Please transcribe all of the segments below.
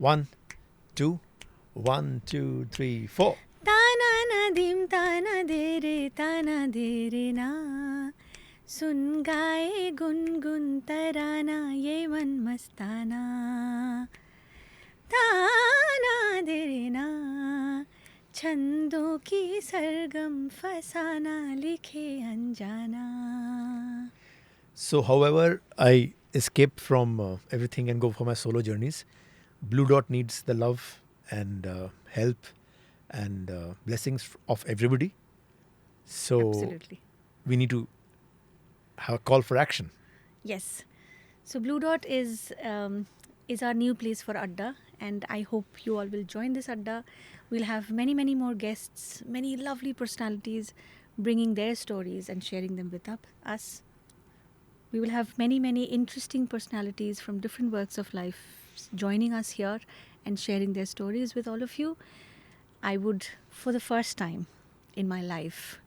One, two, 1, 2, 3, 4. ताना ना धिम ताना दे रे ना सुन गाए गुनगुन तराना ये मन मस्ताना ताना दे रे ना छंदों की सरगम फसाना लिखे अनजाना. So, however, I escape from everything and go for my solo journeys. Blue Dot needs the love and help and blessings of everybody. So, Absolutely. we need to have a call for action. Yes. So BlueDot is our new place for Adda, and I hope you all will join this Adda. We'll have many more guests, many lovely personalities, bringing their stories and sharing them with us. We will have many interesting personalities from different walks of life joining us here and sharing their stories with all of you. I would, for the first time in my life,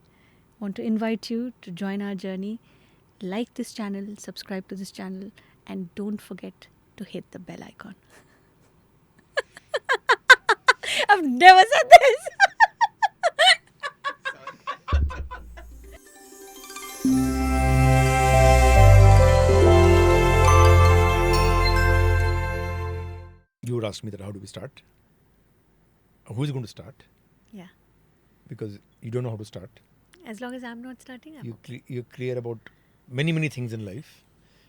want to invite you to join our journey. Like this channel, subscribe to this channel, and don't forget to hit the bell icon. I've never said this. You would ask me that how do we start? Who's going to start? Yeah. Because you don't know how to start. As long as I'm not starting, I'm You clear about many things in life.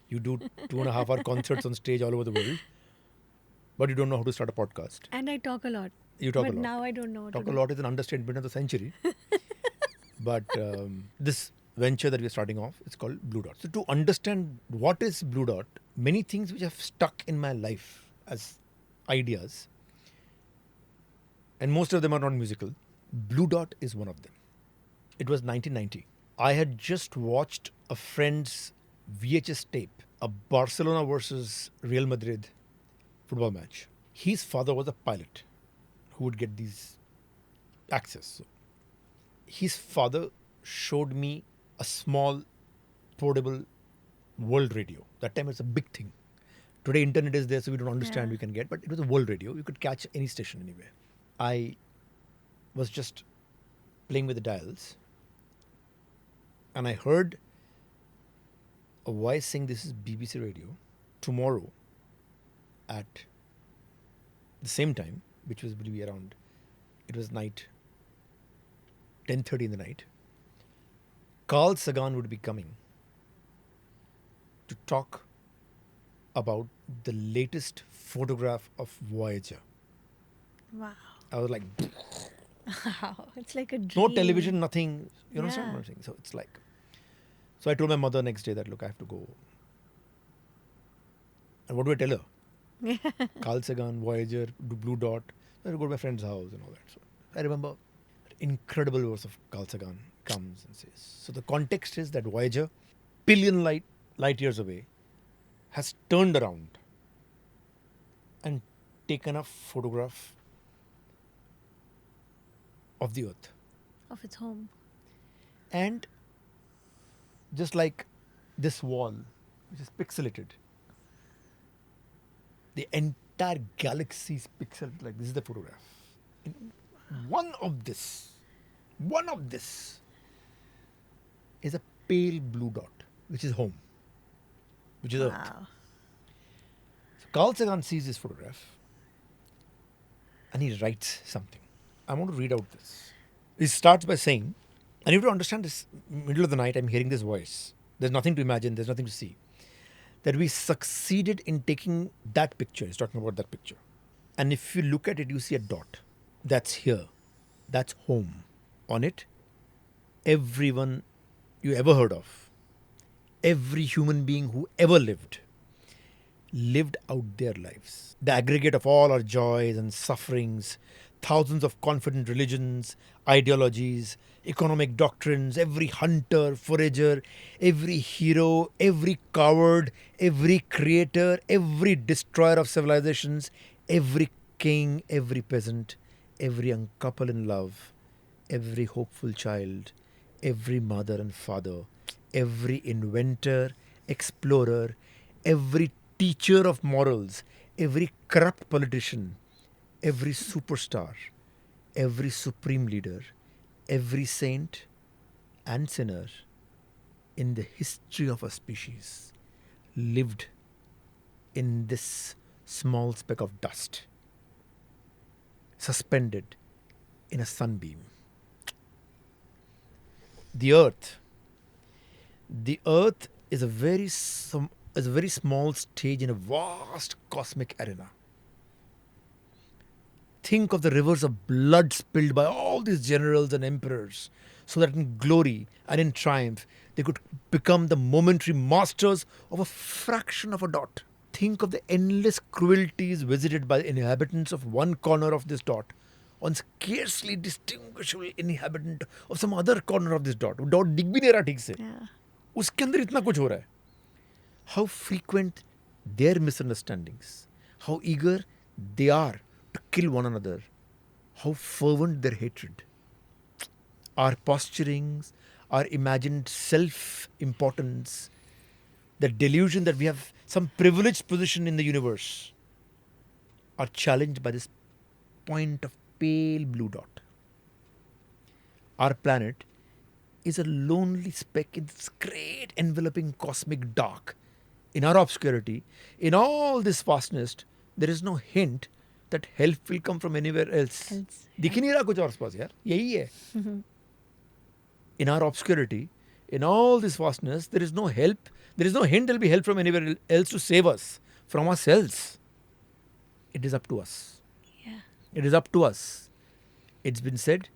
You do 2.5 hour concerts on stage all over the world, but you don't know how to start a podcast. and I talk a lot. You talk But a lot. now I don't know what Talk to a do. lot is an understatement of the century. But this venture that we're starting off, it's called Blue Dot. So to understand what is Blue Dot, many things which have stuck in my life as ideas, and most of them are not musical. Blue Dot is one of them. It was 1990. I had just watched a friend's VHS tape, a Barcelona versus Real Madrid football match. His father was a pilot who would get these access. So his father showed me a small portable world radio. That time it's a big thing. Today internet is there, so we don't understand Yeah. we can get, but it was a world radio. You could catch any station anywhere. I was just playing with the dials, and I heard a voice saying, "This is BBC Radio. Tomorrow, at the same time, which was maybe around, it was night, 10:30 in the night. Carl Sagan would be coming to talk about the latest photograph of Voyager." Wow. I was like, Wow. It's like a dream. no television, nothing. You understand Yeah. what I'm saying? So it's like, so I told my mother next day that, look, I have to go. And what do I tell her? Carl Sagan, Voyager, Blue Dot. I have to go to my friend's house and all that. So I remember that incredible verse of Carl Sagan comes and says, so the context is that Voyager, billion light years away, has turned around and taken a photograph of the Earth. Of its home. And just like this wall, which is pixelated, the entire galaxy is pixelated. Like this is the photograph. And one of this is a pale blue dot, which is home, which is Earth. Wow. So Carl Sagan sees this photograph and he writes something. I want to read out this. He starts by saying, and you have to understand this, middle of the night, I'm hearing this voice. There's nothing to imagine, there's nothing to see. That we succeeded in taking that picture. He's talking about that picture. And if you look at it, you see a dot. That's here. That's home. On it, everyone you ever heard of, every human being who ever lived out their lives. The aggregate of all our joys and sufferings, thousands of confident religions, ideologies, economic doctrines, every hunter, forager, every hero, every coward, every creator, every destroyer of civilizations, every king, every peasant, every young couple in love, every hopeful child, every mother and father, every inventor, explorer, every teacher of morals, every corrupt politician, every superstar, every supreme leader, every saint and sinner in the history of a species lived in this small speck of dust, suspended in a sunbeam. The earth. The earth is is a very small stage in a vast cosmic arena. Think of the rivers of blood spilled by all these generals and emperors, so that in glory and in triumph they could become the momentary masters of a fraction of a dot. Think of the endless cruelties visited by the inhabitants of one corner of this dot on scarcely distinguishable inhabitant of some other corner of this dot. Dot दिख भी नहीं रहा ठीक से, Yeah. उसके अंदर इतना कुछ हो रहा है. How frequent their misunderstandings, how eager they are to kill one another, how fervent their hatred. Our posturings, our imagined self importance, the delusion that we have some privileged position in the universe are challenged by this point of pale blue dot. Our planet is a lonely speck in this great enveloping cosmic dark. In our obscurity, in all this vastness, there is no hint that help will come from anywhere else. दिख ही नहीं रहा कुछ और पास यार, यही है. In our obscurity, in all this vastness, there is no help, there is no hint there will be help from anywhere else to save us from ourselves. It is up to us. Yeah. It is up to us. It's been said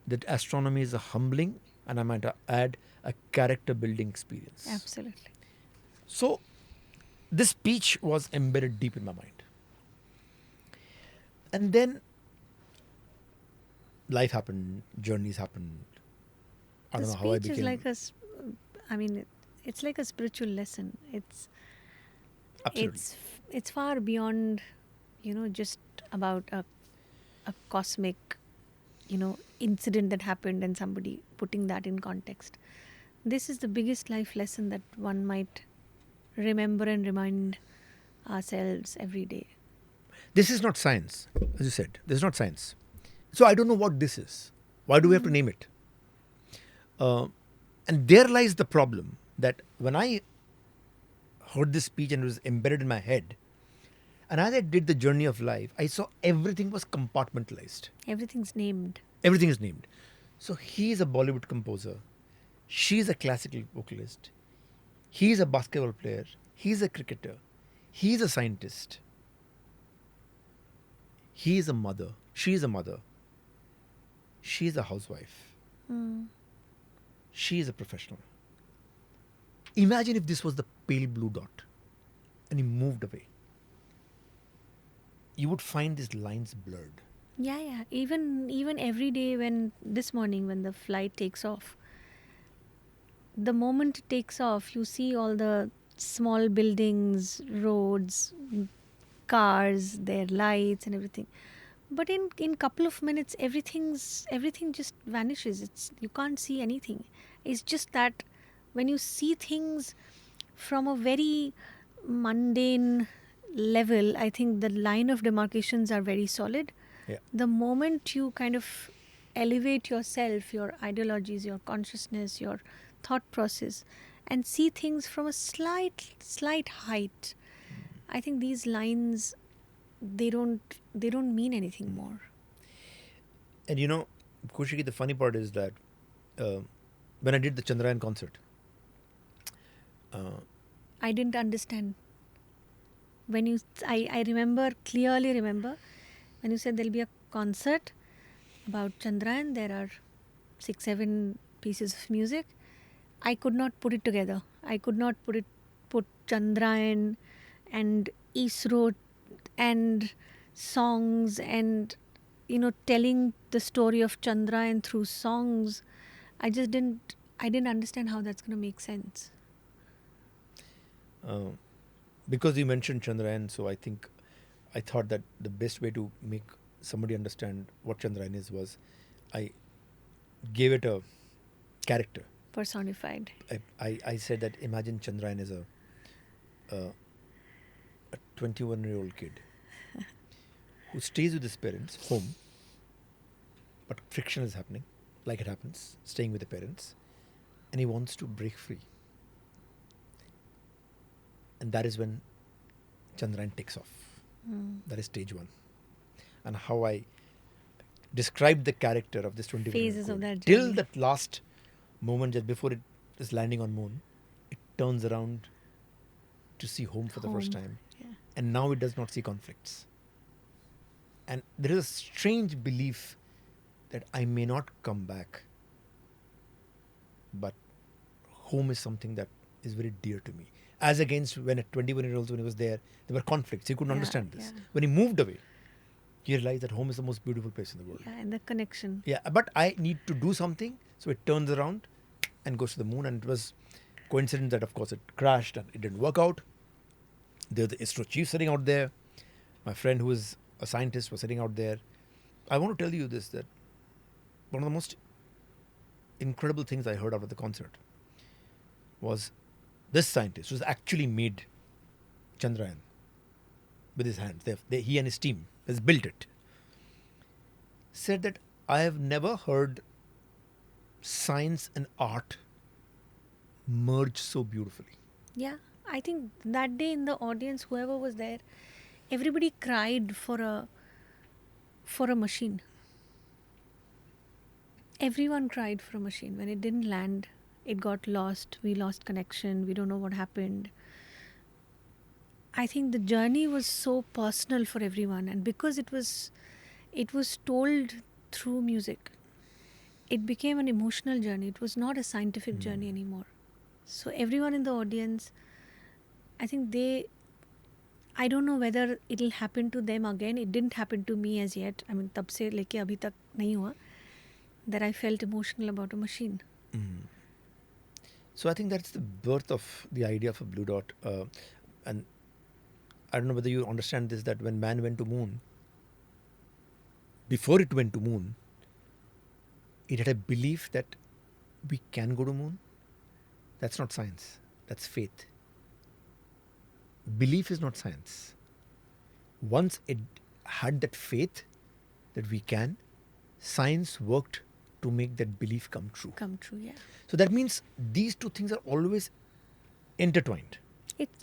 that astronomy is a humbling and I might add a character building experience. Absolutely. So, this speech was embedded deep in my mind. And then life happened, journeys happened. I The don't know how I speech is became. like I mean, it's like a spiritual lesson. Absolutely. It's far beyond, just about a cosmic, incident that happened and somebody putting that in context. This is the biggest life lesson that one might remember and remind ourselves every day. This is not science, as you said. This is not science. So I don't know what this is. Why do we have to name it? And there lies the problem that when I heard this speech and it was embedded in my head, and as I did the journey of life, I saw everything was compartmentalized. Everything's named. Everything is named. So he is a Bollywood composer. She is a classical vocalist. He is a basketball player. He is a cricketer. He is a scientist. He is a mother. She is a mother. She is a housewife. She is a professional. Imagine if this was the pale blue dot and he moved away. You would find these lines blurred. Yeah. Even every day this morning when the flight takes off, the moment it takes off, you see all the small buildings, roads, cars, their lights and everything. But in couple of minutes, everything just vanishes. You can't see anything. It's just that when you see things from a very mundane level, I think the line of demarcations are very solid. Yeah. The moment you kind of elevate yourself, your ideologies, your consciousness, your thought process, and see things from a slight height, I think these lines they don't mean anything more. And Kaushiki, the funny part is that when I did the Chandrayaan concert, I didn't understand. I clearly remember when you said there'll be a concert about Chandrayaan, there are 6-7 pieces of music. I could not put it together. I could not put Chandrayaan and ISRO and songs and telling the story of Chandrayaan through songs. I didn't understand how that's going to make sense. Because you mentioned Chandrayaan, so I thought that the best way to make somebody understand what Chandrayaan is was I gave it a character. Personified. I said that imagine Chandrayaan is a 21-year-old kid who stays with his parents home, but friction is happening, like it happens, staying with the parents, and he wants to break free. And that is when Chandrayaan takes off. That is stage one. And how I described the character of this 20 Phases of that till journey. that last moment, just before it is landing on moon, it turns around to see home for the first Home. time. Yeah. And now it does not see conflicts. And there is a strange belief that I may not come back, but home is something that is very dear to me. As against when at 21-year-old, when he was there were conflicts. He couldn't Yeah, understand this. yeah. When he moved away, he realized that home is the most beautiful place in the world. Yeah, and the connection. Yeah, but I need to do something. So it turns around and goes to the moon. And it was coincidence that, of course, it crashed and it didn't work out. There's the ISRO chief sitting out there. My friend, who is a scientist, was sitting out there. I want to tell you this, that one of the most incredible things I heard out of the concert was this scientist who's actually made Chandrayaan with his hands. He and his team has built it. Said that I have never heard science and art merge so beautifully. Yeah, I think that day in the audience, whoever was there, everybody cried for a machine. Everyone cried for a machine. When it didn't land, it got lost. We lost connection. We don't know what happened. I think the journey was so personal for everyone, and because it was told through music, it became an emotional journey. It was not a scientific journey anymore. So everyone in the audience, I think I don't know whether it'll happen to them again. It didn't happen to me as yet. I mean, तब से लेके अभी तक नहीं हुआ. That I felt emotional about a machine. So I think that's the birth of the idea of a blue dot. And I don't know whether you understand this, that when man went to moon, before it went to moon, it had a belief that we can go to moon. That's not science. That's faith. Belief is not science. Once it had that faith that we can, science worked to make that belief come true. Come true, yeah. So that means these two things are always intertwined.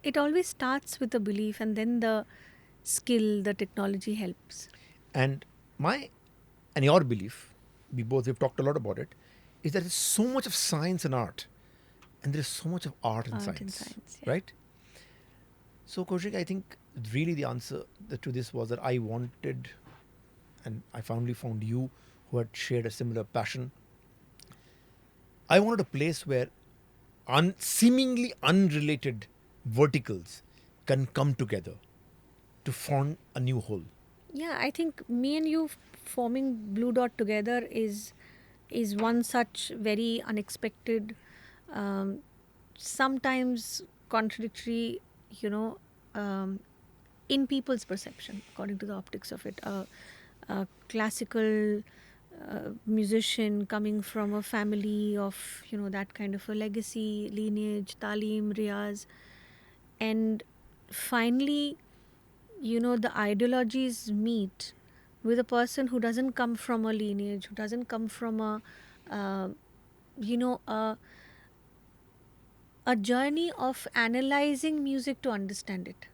It always starts with a belief, and then the skill, the technology helps. And your belief, we've talked a lot about it, is that there's so much of science and art, and there is so much of art in science, yeah. right? So Kaushik, I think really the answer to this was that I wanted, and I finally found you who had shared a similar passion. I wanted a place where seemingly unrelated verticals can come together to form a new whole. Yeah, I think me and you forming Blue Dot together is one such very unexpected, sometimes contradictory, in people's perception, according to the optics of it. A classical musician coming from a family of, that kind of a legacy, lineage, talim, riyaz. And finally, the ideologies meet with a person who doesn't come from a lineage, who doesn't come from a journey of analyzing music to understand it.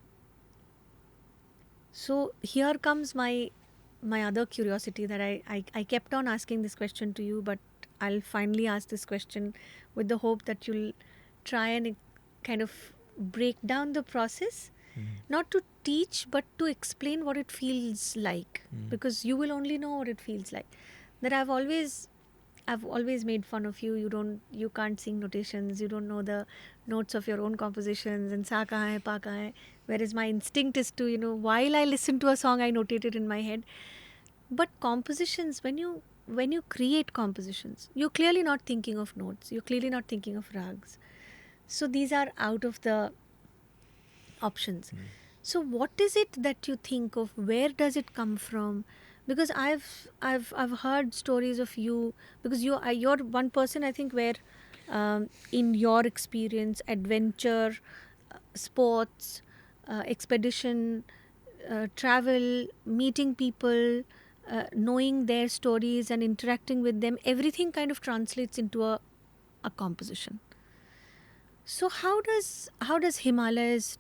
So here comes my other curiosity that I kept on asking this question to you, but I'll finally ask this question with the hope that you'll try and kind of break down the process, not to teach but to explain what it feels like, because you will only know what it feels like. That I've always made fun of you. You can't sing notations, you don't know the notes of your own compositions, and sa kahan hai, pa kahan hai. Whereas my instinct is to, while I listen to a song, I notate it in my head. But compositions, when you create compositions, you're clearly not thinking of notes, you're clearly not thinking of rags. So these are out of the options. So what is it that you think of? Where does it come from? Because I've heard stories of you, because you're one person, I think, where in your experience, adventure, sports, expedition, travel, meeting people, knowing their stories and interacting with them, everything kind of translates into a composition. So how does Himalayas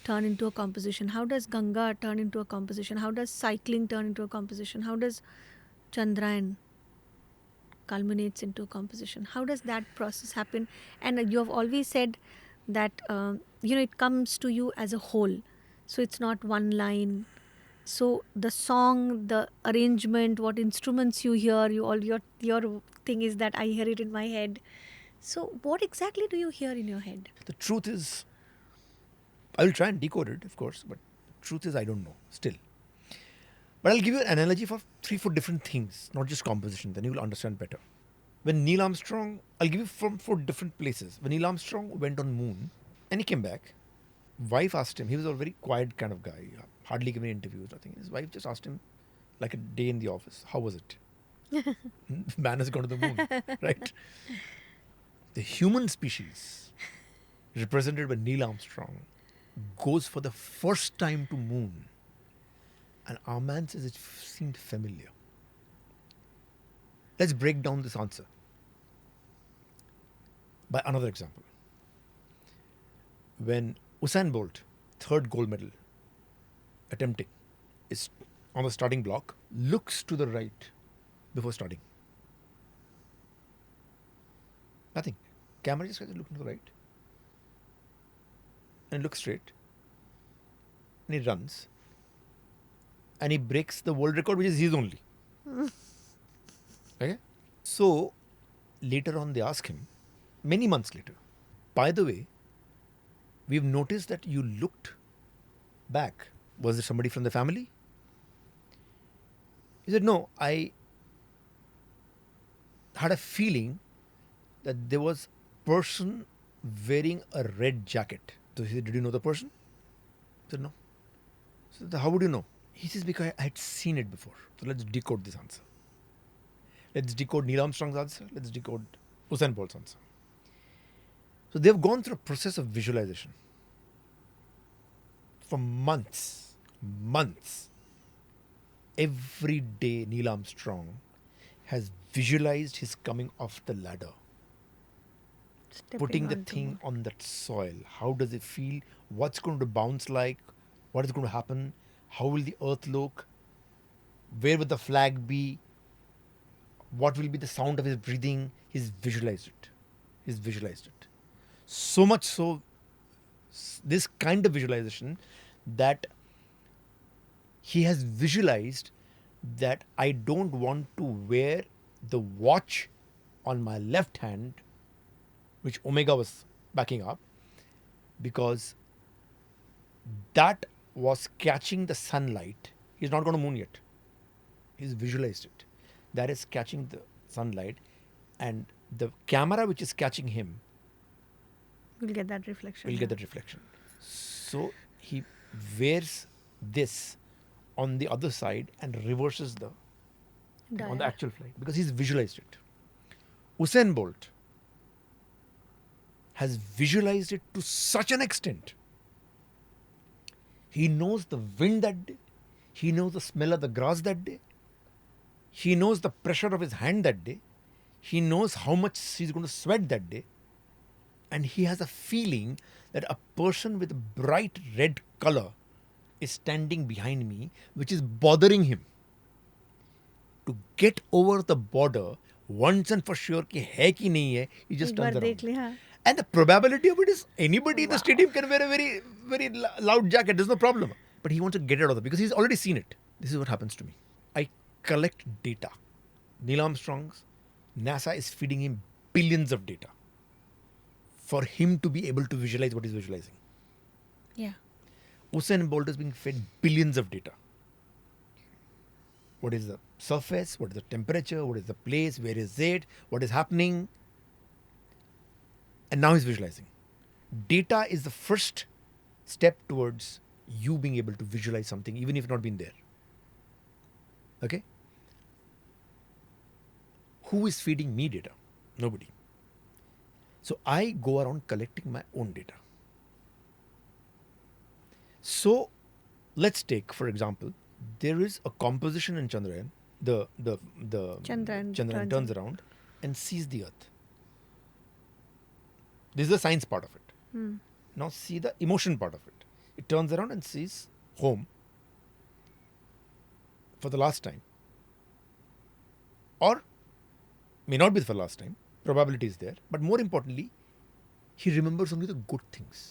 turn into a composition? How does Ganga turn into a composition? How does cycling turn into a composition? How does Chandrayaan culminates into a composition? How does that process happen? And you have always said that it comes to you as a whole, so it's not one line. So the song, the arrangement, what instruments you hear, your thing is that I hear it in my head. So what exactly do you hear in your head? The truth is, I will try and decode it, of course, but the truth is, I don't know still. But I'll give you an analogy for 3-4 different things, not just composition, then you will understand better. When Neil Armstrong, I'll give you from 4 different places. When Neil Armstrong went on moon and he came back, wife asked him, he was a very quiet kind of guy, hardly giving interviews, nothing. His wife just asked him, like a day in the office, how was it? Man has gone to the moon, right? The human species, represented by Neil Armstrong, goes for the first time to moon. And our man says it seemed familiar. Let's break down this answer by another example. When Usain Bolt, 3rd gold medal, attempting, is on the starting block, looks to the right before starting. Nothing. Camera just tries to look to the right and looks straight. And he runs. And he breaks the world record, which is his only. Okay? So, later on they ask him, many months later, by the way, we've noticed that you looked back. Was it somebody from the family? He said, no, I had a feeling that there was a person wearing a red jacket. So he said, did you know the person? I said, no. So how would you know? He says, because I had seen it before. So let's decode this answer. Let's decode Neil Armstrong's answer. Let's decode Usain Bolt's answer. So they've gone through a process of visualization for months. Every day Neil Armstrong has visualized his coming off the ladder, putting the thing on that soil. How does it feel? What's going to bounce like? What is going to happen? How will the earth look? Where will the flag be? What will be the sound of his breathing? He's visualized it. So much so, this kind of visualization, that he has visualized that I don't want to wear the watch on my left hand, which Omega was backing up, because that was catching the sunlight. He's not going to moon yet. He's visualized it. That is catching the sunlight, and the camera which is catching him will get that reflection. So he wears this on the other side and reverses on the actual flight, because he's visualized it. Usain Bolt has visualized it to such an extent. He knows the wind that day. He knows the smell of the grass that day. He knows the pressure of his hand that day. He knows how much he's going to sweat that day. And he has a feeling that a person with a bright red color is standing behind me, which is bothering him. To get over the border, once and for sure, ki hai ki nahi hai, he just turns around. And the probability of it is anybody in the stadium can wear a very, very loud jacket. There's no problem. But he wants to get out of it because he's already seen it. This is what happens to me. I collect data. Neil Armstrong's, NASA is feeding him billions of data for him to be able to visualize what he's visualizing. Yeah. Usain Bolt is being fed billions of data. What is the surface? What is the temperature? What is the place? Where is it? What is happening? And now he's visualizing. Data is the first step towards you being able to visualize something, even if it's not been there. Okay? Who is feeding me data? Nobody. So I go around collecting my own data. So let's take, for example, there is a composition in Chandrayaan. The Chandrayaan Chandrayaan turns turns out. around and sees the Earth. This is the science part of it. Hmm. Now see the emotion part of it. It turns around and sees home for the last time, or may not be for the last time. Probability is there, but more importantly, he remembers only the good things.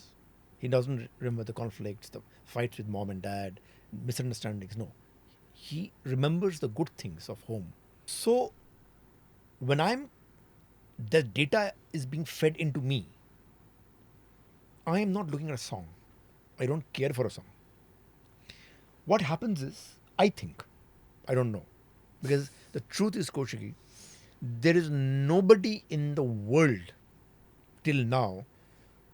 He doesn't remember the conflicts, the fights with mom and dad, misunderstandings. No, he remembers the good things of home. So when the data is being fed into me, I am not looking at a song. I don't care for a song. What happens is, I think, I don't know, because the truth is, Kaushiki, there is nobody in the world till now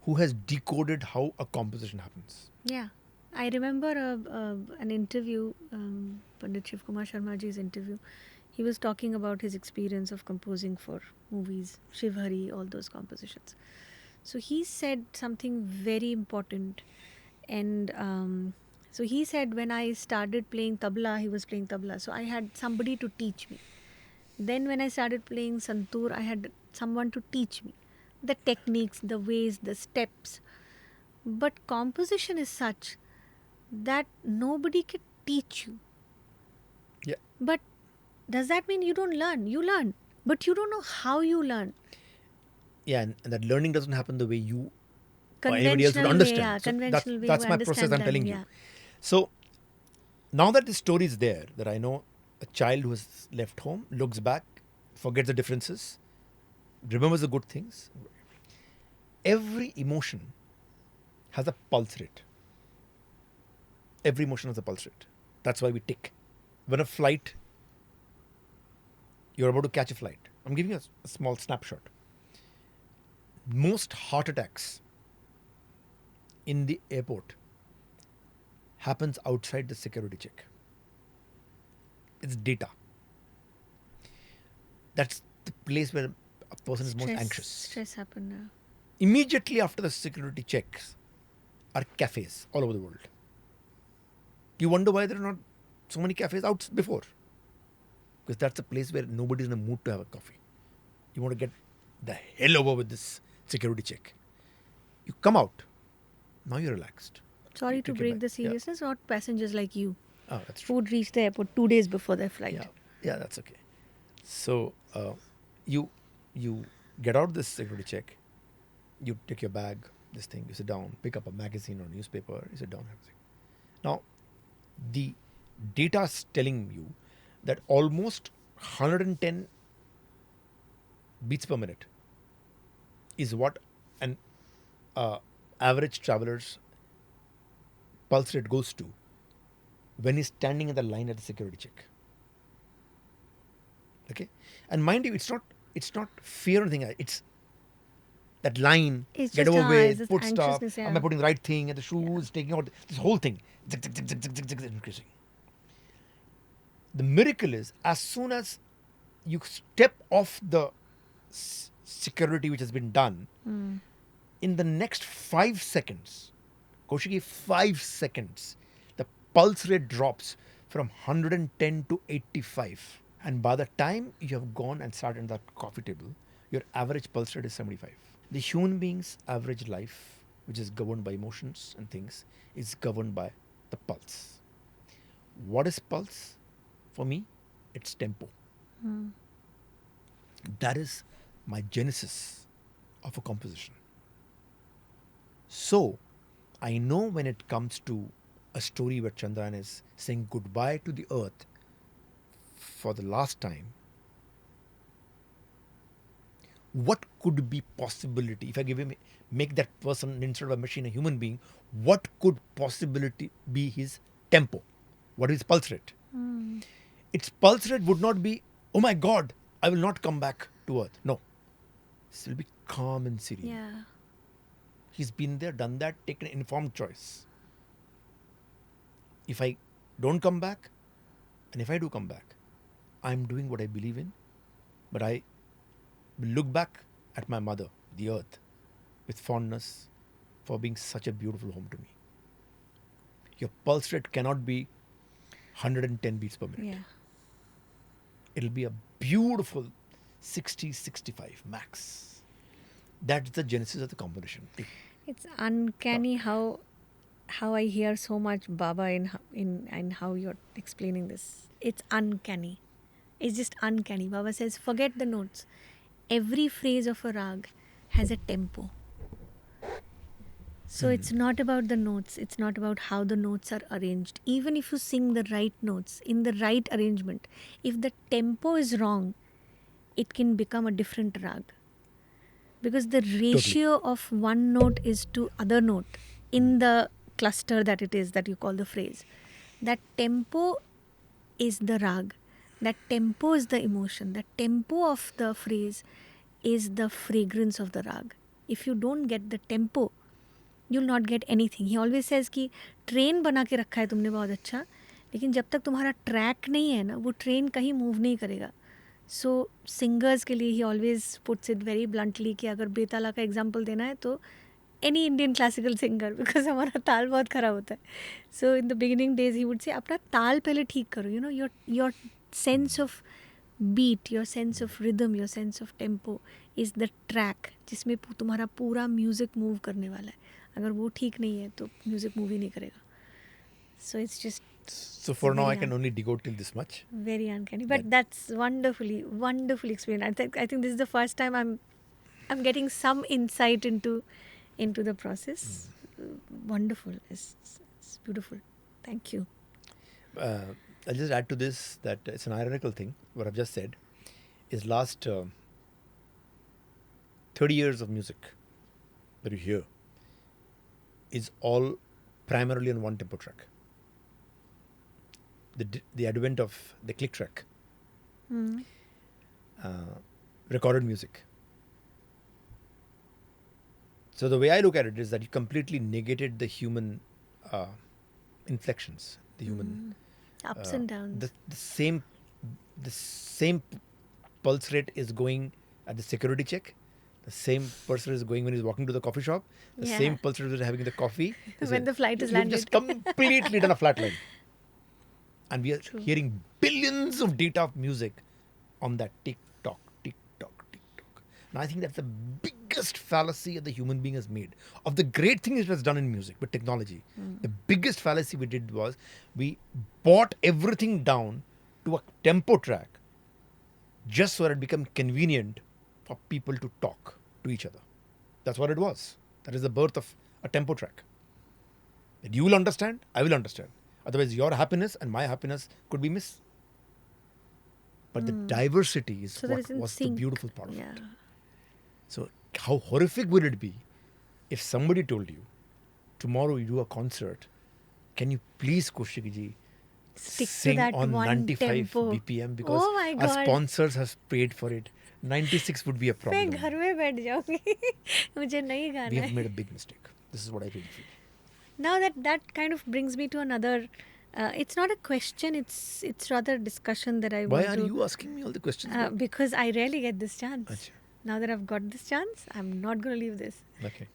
who has decoded how a composition happens. Yeah. I remember an interview, Pandit Shiv Kumar Sharmaji's interview. He was talking about his experience of composing for movies, Shiv Hari, all those compositions. So he said something very important. And so he said, when I started playing tabla, he was playing tabla. So I had somebody to teach me. Then when I started playing santoor, I had someone to teach me the techniques, the ways, the steps. But composition is such that nobody can teach you. Yeah. But does that mean you don't learn? You learn, but you don't know how you learn. Yeah, and that learning doesn't happen the way you or anybody else would Conventional way, understand. yeah, So that's conventional way we that's my process understand I'm learning, telling you. yeah. So now that this story is there, that I know a child who has left home, looks back, forgets the differences, remembers the good things. Every emotion has a pulse rate. Every emotion has a pulse rate. That's why we tick. When a flight, you're about to catch a flight. I'm giving you a small snapshot. Most heart attacks in the airport happens outside the security check. It's data. That's the place where a person is most anxious. Stress happen now. Immediately after the security checks are cafes all over the world. You wonder why there are not so many cafes out before. Because that's a place where nobody's in a mood to have a coffee. You want to get the hell over with this security check. You come out. Now you're relaxed. Sorry You to take your break bag. the seriousness, not passengers like you Oh, that's who true. would reach the airport 2 days before their flight. Yeah, that's okay. So you you get out this security check. You take your bag, this thing. You sit down, pick up a magazine or newspaper. You sit down, everything. Now, the data is telling you that almost 110 beats per minute is what an average traveler's pulse rate goes to when he's standing in the line at the security check. Okay, and mind you, it's not fear or anything. It's that line, It's get just over it's with, just foot stop. anxiousness, Am yeah. I putting the right thing at the shoes? Taking out this whole thing, zick, zick, zick, zick, zick, zick, zick, increasing. The miracle is, as soon as you step off the security which has been done, Mm. in the next 5 seconds, Kaushiki, 5 seconds, the pulse rate drops from 110 to 85. And by the time you have gone and sat at that coffee table, your average pulse rate is 75. The human being's average life, which is governed by emotions and things, is governed by the pulse. What is pulse? For me, it's tempo. Mm. That is my genesis of a composition. So, I know when it comes to a story where Chandrayaan is saying goodbye to the earth for the last time, what could be possibility if I make that person instead of a machine a human being? What could possibility be his tempo? What is his pulse rate? Mm. Its pulse rate would not be, oh my God, I will not come back to earth. No, it will be calm and serene. Yeah. He's been there, done that, taken an informed choice. If I don't come back, and if I do come back, I'm doing what I believe in, but I will look back at my mother, the earth, with fondness for being such a beautiful home to me. your pulse rate cannot be 110 beats per minute. Yeah. It'll be a beautiful 60, 65 max. That's the genesis of the composition. It's uncanny how I hear so much Baba in how you're explaining this. It's uncanny. It's just uncanny. Baba says, forget the notes. Every phrase of a rag has a tempo. So it's not about the notes. It's not about how the notes are arranged. Even if you sing the right notes in the right arrangement, if the tempo is wrong, it can become a different rag. Because the ratio of one note is to other note in the cluster that it is that you call the phrase. That tempo is the rag. That tempo is the emotion. That tempo of the phrase is the fragrance of the rag. If you don't get the tempo, you'll not get anything. He always says कि train बना के रखा है तुमने बहुत अच्छा, लेकिन जब तक तुम्हारा ट्रैक नहीं है ना, वो ट्रेन कहीं मूव नहीं करेगा. सो सिंगर्स के लिए he always puts it very bluntly कि अगर बेताला का एग्जांपल देना है तो any Indian classical singer, because हमारा ताल बहुत ख़राब होता है. So in the beginning days he would say अपना ताल पहले ठीक करो. You know your sense of beat, your sense of rhythm, your sense of tempo is the track जिसमें तुम्हारा पूरा म्यूज़िक मूव करने वाला है. अगर वो ठीक नहीं है तो म्यूज़िक मूव ही नहीं करेगा. So it's just So for now, I can only decode till this much. very uncanny, but that's wonderfully explained. I think this is the first time I'm getting some insight into the process. Wonderful. It's beautiful. Thank you. I'll just add to this that it's an ironical thing. What I've just said is last 30 years of music that you hear is all primarily on one tempo track. The advent of the click track, recorded music. So the way I look at it is that you completely negated the human inflections, the human Ups and downs. the same pulse rate is going at the security check. The same person is going when he's walking to the coffee shop. The Yeah. same person is having the coffee. When the flight is You've landed. just completely done a flat line. And we are True. hearing billions of data of music on that tick tock, tick tock, tick tock. Now I think that's the biggest fallacy that the human being has made. Of the great things it has done in music with technology, the biggest fallacy we did was we brought everything down to a tempo track just so that it become convenient for people to talk to each other. That's what it was. That is the birth of a tempo track. That you will understand, I will understand. Otherwise, your happiness and my happiness could be missed. But the diversity is So that what it's in was the sync. beautiful part of Yeah. it. So, how horrific would it be if somebody told you, tomorrow you do a concert, can you please, Kaushiki ji, Stick to sing that on one 95 tempo. BPM because Oh my our God. sponsors have paid for it. 96 would be a मैं problem. घर में बैठ जाऊंगी. मुझे नहीं We गाना have है. made a big mistake. This is what I really feel. Now that kind of brings me to another. It's not a question. It's rather a discussion that I Why want are to. you asking me all the questions? man? Because I rarely get this chance. Acha. Now that I've got this chance, I'm not going to leave this. Okay.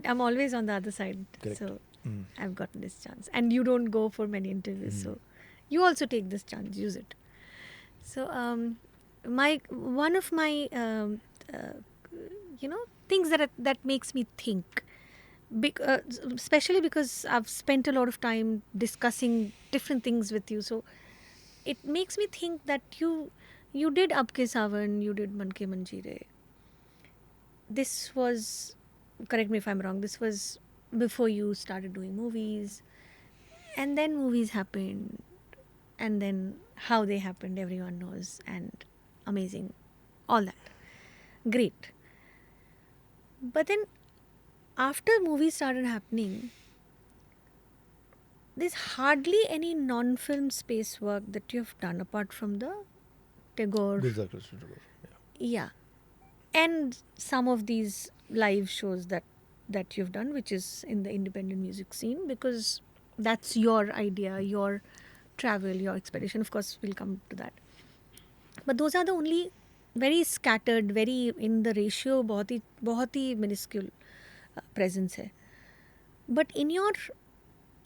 I'm always on the other side. Correct. So Mm. I've gotten this chance. And you don't go for many interviews. So you also take this chance. Use it. So one of my things that makes me think, especially because I've spent a lot of time discussing different things with you. So it makes me think that you did Abke Sawan, you did Man Ke Manjeere. This was, correct me if I'm wrong, this was before you started doing movies. And then movies happened. And then how they happened, everyone knows. And amazing. All that. Great. But then after movies started happening, there's hardly any non-film space work that you've done apart from the Tagore. Gulzar Krishna Tagore. Yeah. Yeah. And some of these live shows that you've done, which is in the independent music scene, because that's your idea, your travel, your expedition. Of course, we'll come to that. But those are the only very scattered, very in the ratio, बहुत ही minuscule presence है. But in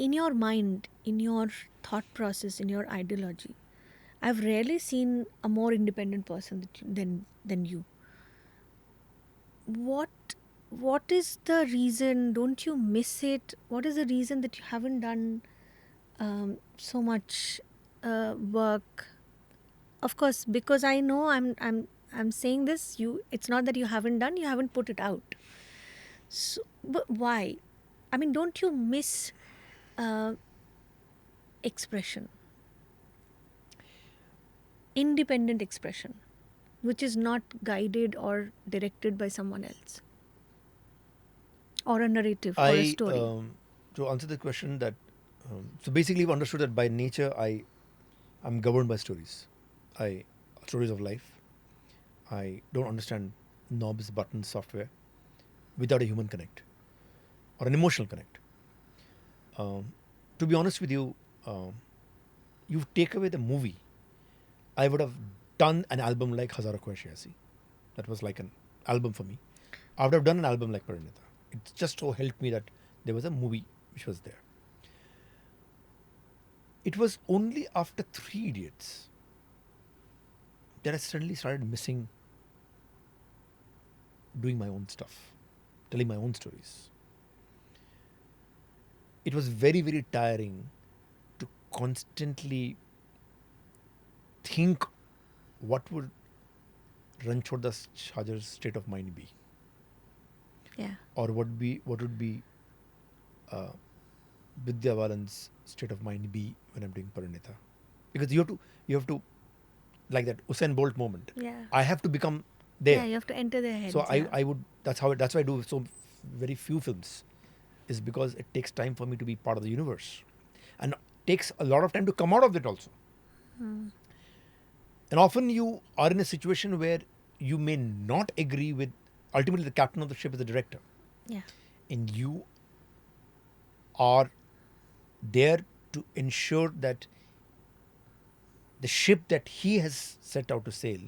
in your mind, in your thought process, in your ideology, I've rarely seen a more independent person than you. What is the reason? Don't you miss it? What is the reason that you haven't done so much work? Of course, because I know I'm saying this. It's not that you haven't done. You haven't put it out. So, but why? I mean, don't you miss uh, expression, independent expression, which is not guided or directed by someone else, or a narrative or a I story? to answer the question that so basically, we understood that by nature I'm governed by stories. I stories of life. I don't understand knobs, buttons, software without a human connect or an emotional connect. To be honest with you, you take away the movie, I would have done an album like Hazara Khwaishein. That was like an album for me. I would have done an album like Parinita. It just so helped me that there was a movie which was there. It was only after Three Idiots that I suddenly started missing doing my own stuff, telling my own stories. It was very, very tiring to constantly think what would Ranchod Das Shajar's state of mind be, Yeah. or what would be uh, Vidya Balan's state of mind be when I'm doing Parinita, because you have to like that Usain Bolt moment. Yeah. I have to become Yeah, there. you have to enter their heads. So I, yeah. I would that's why I do so very few films, is because it takes time for me to be part of the universe, and takes a lot of time to come out of it also. And often you are in a situation where you may not agree with, ultimately the captain of the ship is the director, Yeah. and you are there to ensure that the ship that he has set out to sail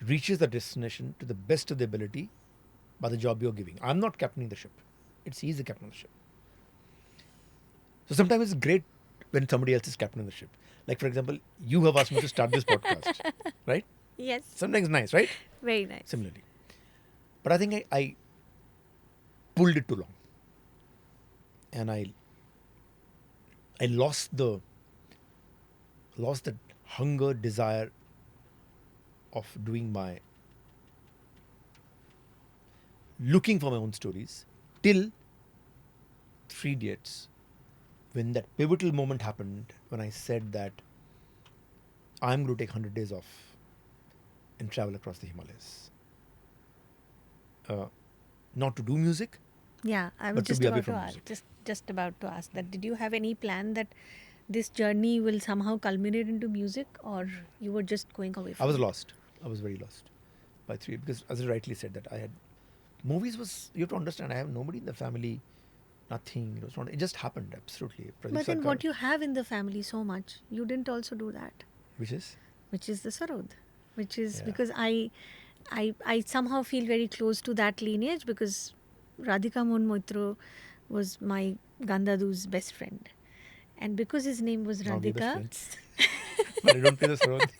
reaches the destination to the best of the ability by the job you're giving. I'm not captaining the ship. He's the captain of the ship. So sometimes it's great when somebody else is captain of the ship. Like for example, you have asked me to start this podcast, right? Yes. Sometimes nice, right? Very nice. Similarly. But I think I pulled it too long. And I lost the hunger, desire of doing my looking for my own stories till Three Idiots, when that pivotal moment happened, when I said that I'm going to take 100 days off and travel across the Himalayas. Not to do music, Yeah, I was but to just be away about to from ask. music. Just about to ask that. Did you have any plan that this journey will somehow culminate into music, or you were just going away I from was it? lost. I was very lost by three, because as I rightly said that I had movies was, you have to understand, I have nobody in the family, nothing. It just happened absolutely. Pradeep But then, Sarkar, what you have in the family so much, you didn't also do that, which is which is the Sarod, which is yeah. because I somehow feel very close to that lineage because Radhika Mohan Moitra was my Gandadu's best friend, and because his name was Now we're best Radhika. friends, but I don't play the Sarod.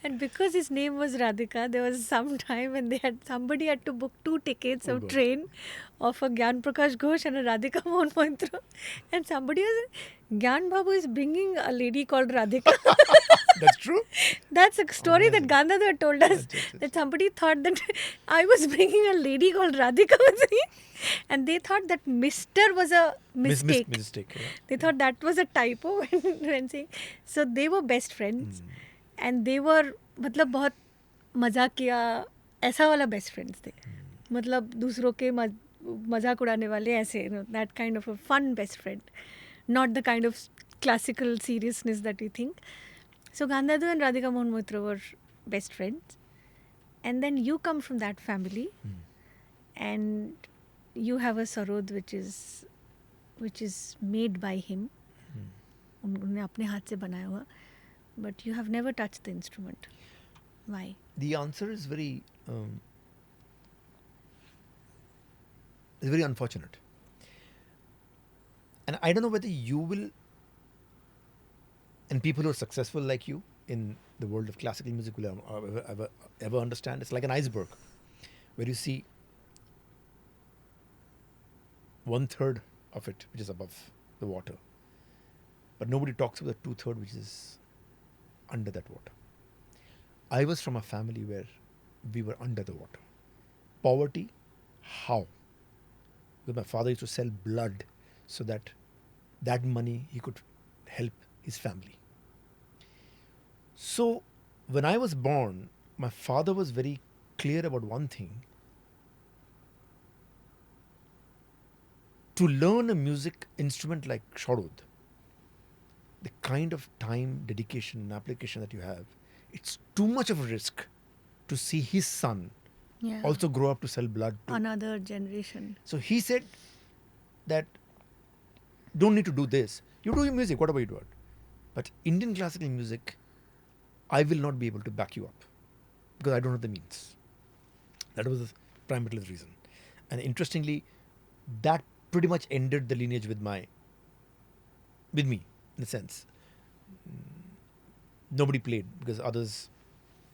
And because his name was Radhika, there was some time when somebody had to book 2 tickets Oh of God, train of a Gyan Prakash Ghosh and a Radhika Mohan Moitra. And somebody was, Gyan Babu is bringing a lady called Radhika. that's true. That's a story that Amazing. Gandhar told us, Achha. that somebody thought that I was bringing a lady called Radhika with me. And they thought that Mr. was a mistake. Mistake. Yeah. They thought that was a typo when saying. So they were best friends. And they were मतलब बहुत मजाक किया ऐसा वाला best friends थे मतलब दूसरों के मजाक उड़ाने वाले ऐसे that kind of a fun best friend not the kind of classical seriousness that you think. So Gandhadu and Radhika Mohan Moitra were best friends, and then you come from that family, and you have a Sarod which is made by him. उन्होंने अपने हाथ से बनाया हुआ, but you have never touched the instrument. Why? The answer is very unfortunate. And I don't know whether you will, and people who are successful like you in the world of classical music will ever understand. It's like an iceberg where you see one third of it, which is above the water, but nobody talks about the two-third, which is under that water. I was from a family where we were under the water. Poverty, how? Because my father used to sell blood so that that money he could help his family. So when I was born, my father was very clear about one thing. To learn a music instrument like Sarod, the kind of time, dedication, and application that you have, it's too much of a risk to see his son Yeah. also grow up to sell blood to. Another generation. So he said that don't need to do this. You do your music, whatever you do it. But Indian classical music, I will not be able to back you up because I don't have the means. That was the primary reason. And interestingly, that pretty much ended the lineage with me, in a sense. Nobody played because others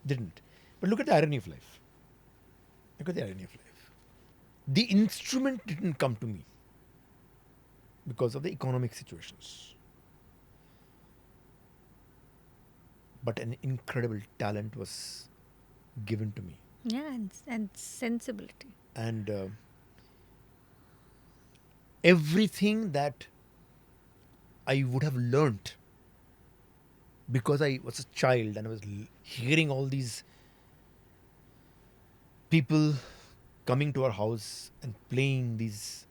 didn't. But look at the irony of life. Look at the irony of life. The instrument didn't come to me because of the economic situations. But an incredible talent was given to me. Yeah, and sensibility. And everything that I would have learnt because I was a child and I was hearing all these people coming to our house and playing these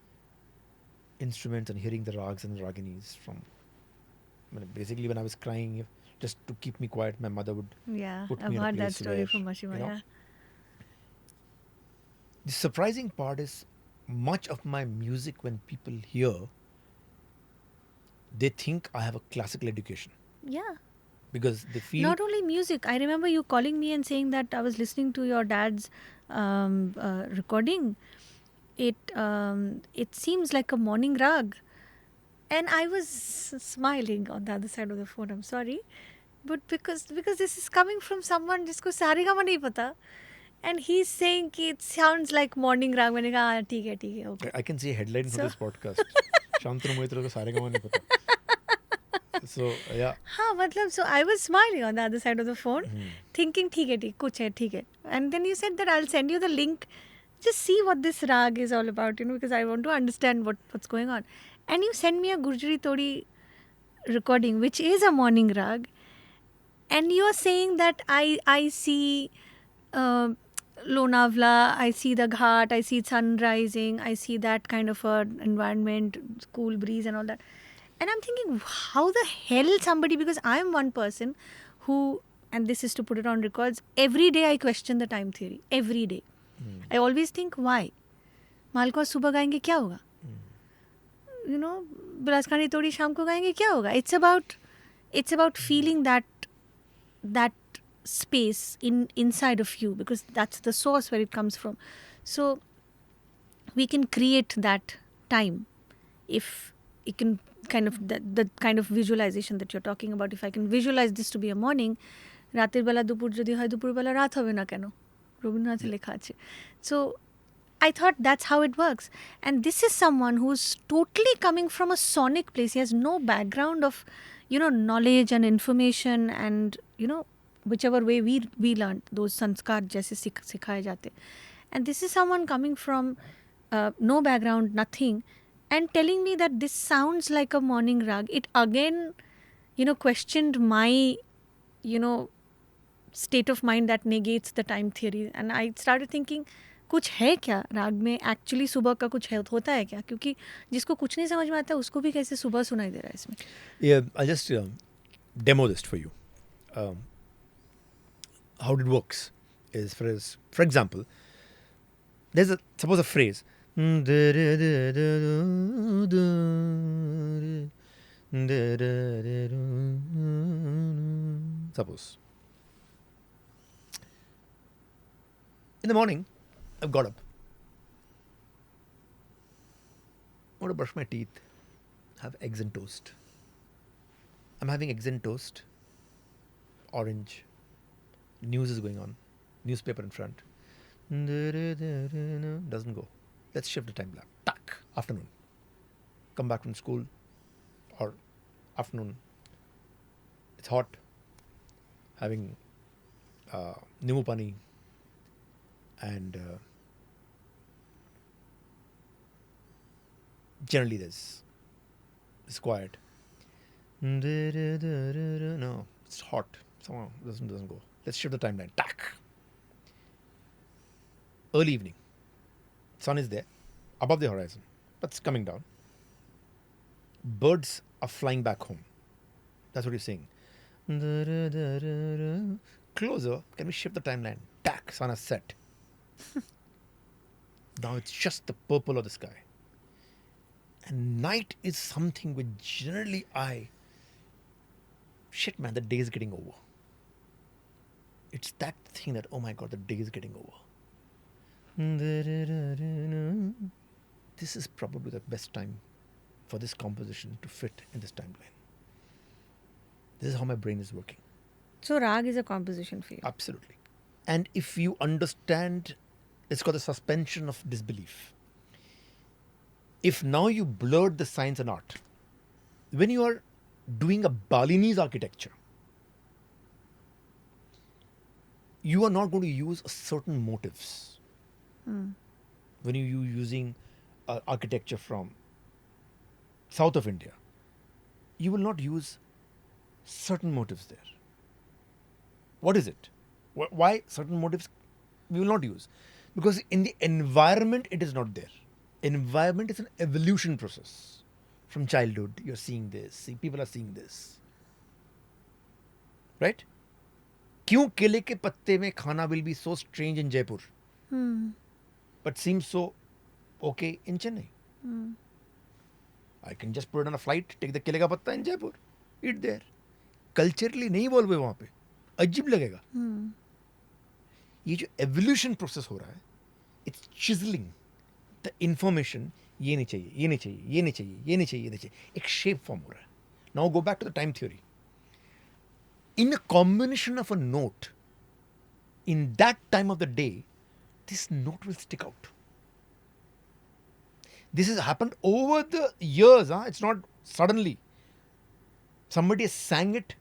instruments and hearing the rags and the raginis from. Basically, when I was crying, just to keep me quiet, my mother would Yeah, put I've me in a heard that place story where, from Mashima. you know, Yeah. the surprising part is much of my music, when people hear, they think I have a classical education Yeah. because they feel. Not only music. I remember you calling me and saying that I was listening to your dad's recording. It seems like a morning rag, and I was smiling on the other side of the phone. I'm sorry, but because this is coming from someone जिसको सारेगामा नहीं पता, and he's saying कि it sounds like morning rag. मैंने कहा हाँ, ठीक है okay. I can see a headline for So- this podcast. Shantanu Moitra को सारेगामा नहीं पता. So yeah. हाँ मतलब so I was smiling on the other side of the phone, thinking ठीक है कुछ है ठीक है, and then you said that I'll send you the link, just see what this rag is all about, because I want to understand what's going on, and you send me a Gurjari Todi recording which is a morning rag, and you are saying that I see Lonavla, I see the ghat, I see sun rising, I see that kind of a environment, cool breeze and all that. And I'm thinking, how the hell somebody, because I'm one person who, and this is to put it on records, every day I question the time theory. Every day. I always think, why? मालको सुबह गाएंगे क्या होगा? बिलासखानी तोड़ी शाम को गाएंगे क्या होगा? It's about feeling that space inside of you, because that's the source where it comes from. So we can create that time if it can kind of the kind of visualization that you're talking about. If I can visualize this to be a morning, রাতের বেলা দুপুর যদি হয় দুপুরবেলা রাত হবে না কেন? রবীন্দ্রনাথের লেখা আছে. So I thought that's how it works. And this is someone who's totally coming from a sonic place. He has no background of, knowledge and information and, whichever way we learned, those sanskar jaise sikhaye jate. And this is someone coming from no background, nothing, and telling me that this sounds like a morning rag. It again, questioned my, state of mind that negates the time theory. And I started thinking, कुछ है क्या राग में actually सुबह का कुछ होता है क्या, क्योंकि जिसको कुछ नहीं समझ में आता उसको भी कैसे सुबह सुनाई दे रहा है इसमें. Yeah, I'll just demo this for you. How it works is, for example, there's suppose a phrase. Suppose in the morning I've got up, I want to brush my teeth, have eggs and toast. I'm having eggs and toast, orange. News is going on, newspaper in front. Doesn't go. Let's shift the time back. Tak, afternoon. Come back from school or afternoon. It's hot. Having nimu pani and generally it's quiet. No, it's hot. Somehow doesn't go. Let's shift the timeline. Tak. Early evening. Sun is there, above the horizon, but it's coming down. Birds are flying back home. That's what you're saying. Closer. Can we shift the timeline? Tak. Sun has set. Now it's just the purple of the sky. And night is something which generally shit man, the day is getting over. It's that thing that, oh my god, the day is getting over. This is probably the best time for this composition to fit in this timeline. This is how my brain is working. So rag is a composition for you. Absolutely. And if you understand, it's called the suspension of disbelief. If now you blurred the science and art, when you are doing a Balinese architecture, you are not going to use certain motives. When you using architecture from south of India, you will not use certain motives there. What is it? Why certain motives we will not use? Because in the environment it is not there. Environment is an evolution process. From childhood, you're seeing this. People are seeing this. Right? क्यों केले के पत्ते में खाना will be so strange in Jaipur, but seems so okay in Chennai. I can just put it on a flight, take the केले का पत्ता in Jaipur, eat there. Culturally नहीं बोल हुए वहाँ पे, अजीब लगेगा. ये जो evolution process हो रहा है, it's chiseling the information. ये नहीं चाहिए, ये नहीं चाहिए, ये नहीं चाहिए, ये नहीं चाहिए, ये नहीं चाहिए. एक shape form हो रहा है. Now go back to the time theory. In a combination of a note, in that time of the day, this note will stick out. This has happened over the years. It's not suddenly. Somebody sang it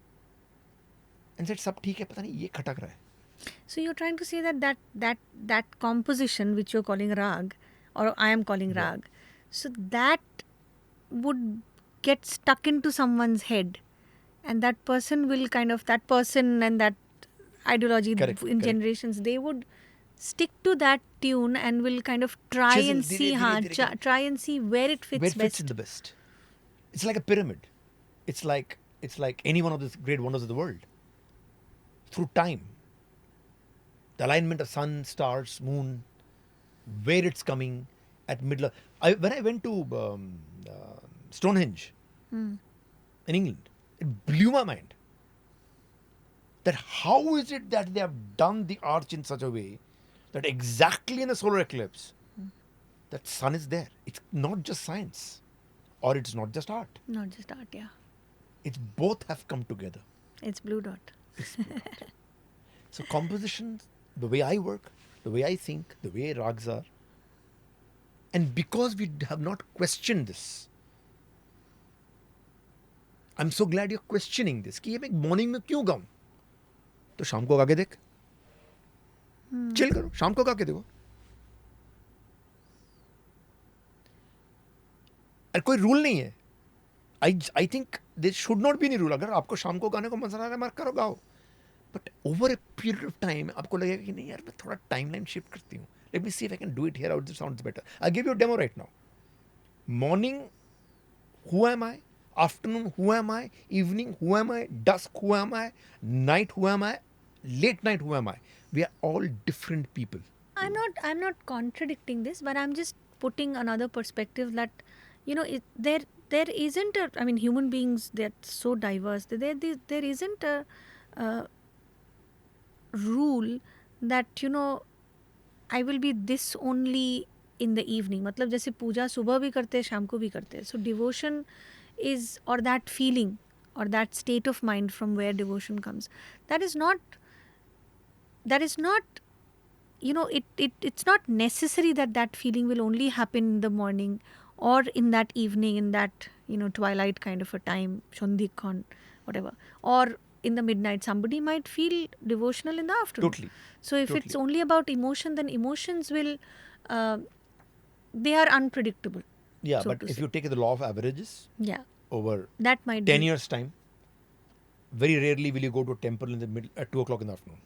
and said, "Sab theek hai, pata nahi, ye khatak raha hai." So you're trying to say that composition which you're calling rag, or I am calling rag, so that would get stuck into someone's head, and that person will that person and that ideology Correct, in generations, they would stick to that tune and will kind of try Chisel, and see try and see where it fits Where it best. fits in the best. It's like a pyramid. It's like any one of the great wonders of the world. Through time, the alignment of sun, stars, moon, where it's coming at middle. When I went to Stonehenge in England, it blew my mind. That how is it that they have done the arch in such a way that exactly in a solar eclipse, that sun is there. It's not just science, or it's not just art. Not just art, yeah. It's both have come together. It's BlueDot. It's BlueDot. So composition, the way I work, the way I think, the way rags are, and because we have not questioned this, I'm so glad you're questioning this. कि ये मैं morning में क्यों गाऊं? तो शाम को गा के देख. चिल करो, शाम को गा के देखो. और कोई रूल नहीं है. I think there should not be any rule. अगर आपको शाम को गाने को मजा आ रहा है, मार करो गाओ. But over a period of time, आपको लगेगा कि नहीं यार मैं थोड़ा timeline shift करती हूँ. Let me see if I can do it here. How it sounds better. I'll give you a demo right now. Morning, who am I? Afternoon, who am I? Evening, who am I? Dusk, who am I? Night, who am I? Late night, who am I? We are all different people. I'm not contradicting this, but I'm just putting another perspective that, there isn't a, I mean, human beings, they're so diverse. There isn't a rule that, I will be this only in the evening. मतलब जैसे पूजा सुबह भी करते हैं, शाम को भी करते हैं. So devotion is, or that feeling, or that state of mind from where devotion comes. That is not, it's not necessary that that feeling will only happen in the morning or in that evening, in that, twilight kind of a time, Shondikon, whatever. Or in the midnight, somebody might feel devotional in the afternoon. Totally. So if it's only about emotion, then emotions will, they are unpredictable. Yeah, so but to if say. you take the law of averages Yeah, over that might 10 be. years' time, very rarely will you go to a temple in the middle at 2 o'clock in the afternoon.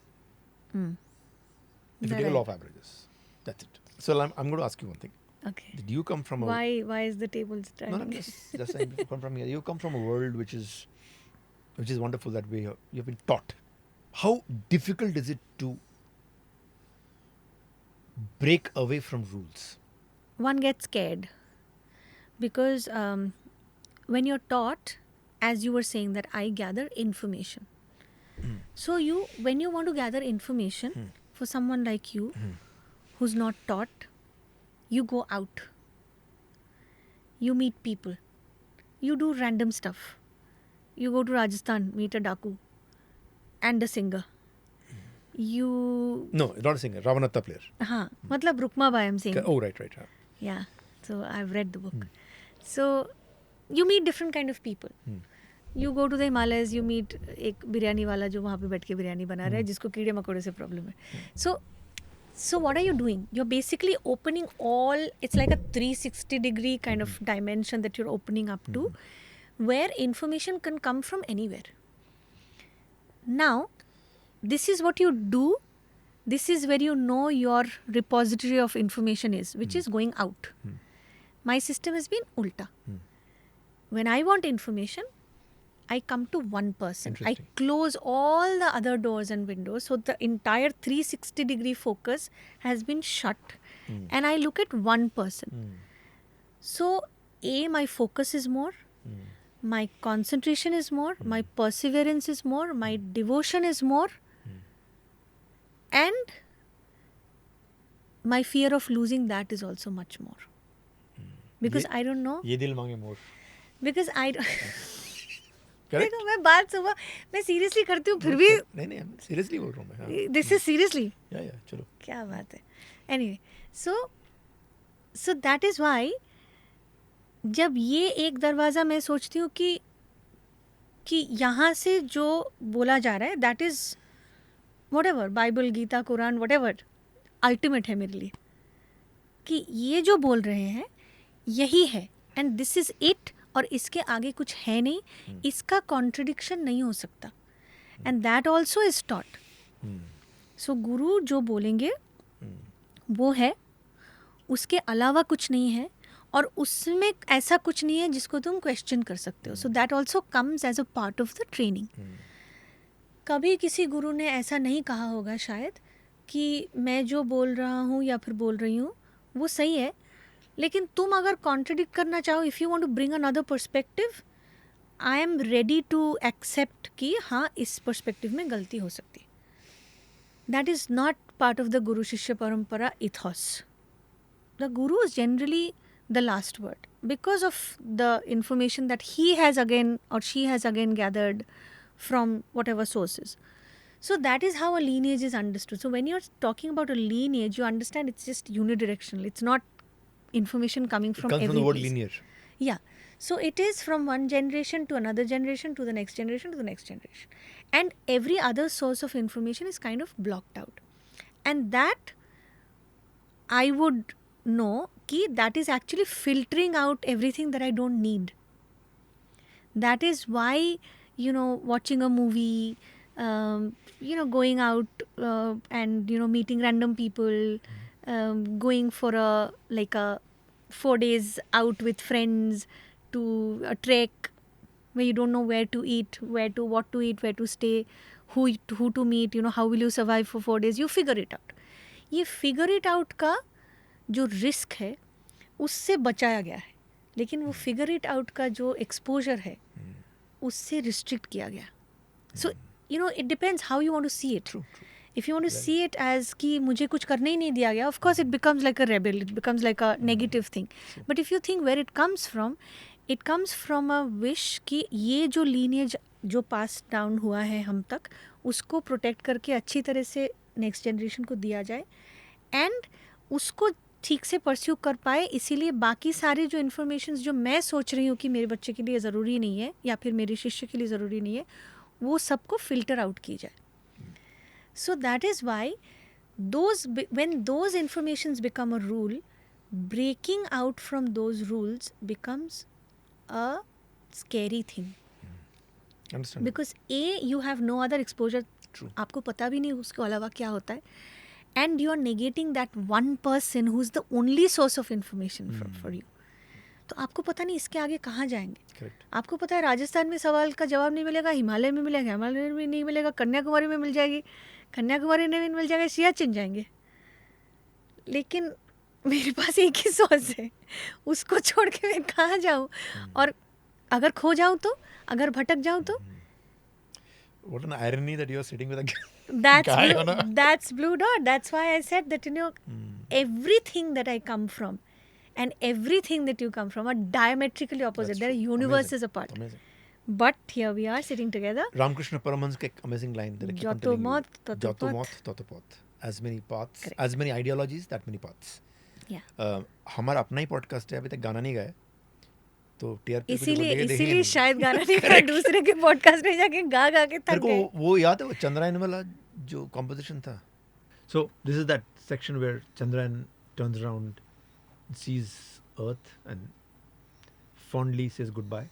If you take the law of averages, that's it. So I'm going to ask you one thing. Okay. Did you come from a Why is the table standing? No, just saying, you come from here. You come from a world which is wonderful that way. You've been taught. How difficult is it to break away from rules? One gets scared because when you're taught, as you were saying, that I gather information. So when you want to gather information for someone like you who's not taught, you go out. You meet people. You do random stuff. You go to Rajasthan, meet a daku and a singer. You... No, not a singer. Ravanatta player. Matlab Rukma Bai, I'm saying. Oh, right. Yeah. So I've read the book. So you meet different kind of people. You go to the Himalayas, you meet एक बिरयानी वाला जो वहाँ पे बैठ के बिरयानी बना रहा है जिसको कीड़े मकोड़े से प्रॉब्लम है. So what are you doing? You're basically opening all, it's like a 360-degree kind of dimension that you're opening up to, where information can come from anywhere. Now, this is what you do. This is where you know your repository of information is, which is going out. My system has been ulta. When I want information, I come to one person. I close all the other doors and windows. So the entire 360-degree focus has been shut. And I look at one person. So, my focus is more. My concentration is more. My perseverance is more. My devotion is more. And my fear of losing that is also much more. Because I don't know. ये दिल मांगे मोर. Because I don't... Correct? देखो मैं बात सुबह मैं seriously करती हूँ फिर भी नहीं सीरियसली बोल रहा हूँ मैं. दिस इज सीरियसली या चलो क्या बात है. Anyway so that is why जब ये एक दरवाज़ा मैं सोचती हूँ कि यहाँ से जो बोला जा रहा है that is whatever, Bible, Gita, Quran, whatever ultimate है मेरे लिए, कि ये जो बोल रहे हैं यही है एंड दिस इज़ इट, और इसके आगे कुछ है नहीं, इसका कॉन्ट्रडिक्शन नहीं हो सकता. And that also is taught. So गुरु जो बोलेंगे वो है, उसके अलावा कुछ नहीं है, और उसमें ऐसा कुछ नहीं है जिसको तुम क्वेश्चन कर सकते हो. So that also comes as a part of the training. कभी किसी गुरु ने ऐसा नहीं कहा होगा शायद कि मैं जो बोल रहा हूँ या फिर बोल रही हूँ वो सही है, लेकिन तुम अगर कॉन्ट्रडिक्ट करना चाहो, if you want to bring another perspective, I am ready to accept कि हाँ इस पर्सपेक्टिव में गलती हो सकती है. That is not part of the guru shishya parampara ethos. The guru is generally the last word because of the information that he has again or she has again gathered from whatever sources. So that is how a lineage is understood. So when you're talking about a lineage, you understand it's just unidirectional. It's not information coming from every place. It comes from the word linear. Yeah. So it is from one generation to another generation to the next generation to the next generation. And every other source of information is kind of blocked out. And that I would know कि that is actually filtering out everything that I don't need. That is why, watching a movie, going out and, meeting random people, going for a 4 days out with friends to a trek where you don't know where to eat, what to eat, where to stay, who to meet, how will you survive for 4 days, you figure it out. ये figure it out का जो risk है उससे बचाया गया है, लेकिन वो फिगर इट आउट का जो एक्सपोजर है उससे रिस्ट्रिक्ट किया गया. So it depends how you want to see it. If you want to see it as कि मुझे कुछ करने ही नहीं दिया गया, of course it becomes like a rebel, it becomes like a negative thing. But if you think where it comes from, It comes from a wish कि ये जो lineage जो पास डाउन हुआ है हम तक, उसको प्रोटेक्ट करके अच्छी तरह से नेक्स्ट जनरेशन को दिया जाए एंड उसको ठीक से परस्यू कर पाए. इसीलिए बाकी सारे जो इन्फॉर्मेशन जो मैं सोच रही हूँ कि मेरे बच्चे के लिए ज़रूरी नहीं है या फिर मेरे शिष्य के लिए ज़रूरी नहीं है, वो सबको फिल्टर आउट की जाए. So that is why when those informations become a rule, breaking out from those rules becomes a scary thing. Understand? Because you have no other exposure. True. आपको पता भी नहीं उसके अलावा क्या होता है. And you are negating that one person who is the only source of information for you. तो आपको पता नहीं इसके आगे कहाँ जाएंगे. Correct. आपको पता है राजस्थान में सवाल का जवाब नहीं मिलेगा, हिमालय में मिलेगा, हिमालय में नहीं मिलेगा, कन्याकुमारी में मिल जाएगी, कन्याकुमारी में मिल जाएगा, सियाचिन जाएंगे. लेकिन मेरे पास एक ही सोच है, उसको छोड़ के मैं कहाँ जाऊँ. और अगर खो जाऊँ तो, अगर भटक जाऊँ तो. What an irony that you are sitting with a That's BlueDot. That's why I said that, everything that I come from and everything that you come from are diametrically opposite. They're universes apart. Amazing. But here we are sitting together. Ramakrishna Paramahansa ka amazing line that I keep on Jato telling you. moth, tato Jato path. moth, tato path. As many paths, Correct. as many ideologies, that many paths. Yeah. हमारा अपना ही podcast है, अभी तक गाना नहीं गाया, तो TRP इसीलिए शायद गाना नहीं गा, दूसरे के पॉडकास्ट में जाके गा के थक गए. मेरे को वो याद है, वो चंद्रयान वाला जो कॉम्पोजिशन था. So this is that section where Chandrayaan turns around, sees earth and fondly says goodbye.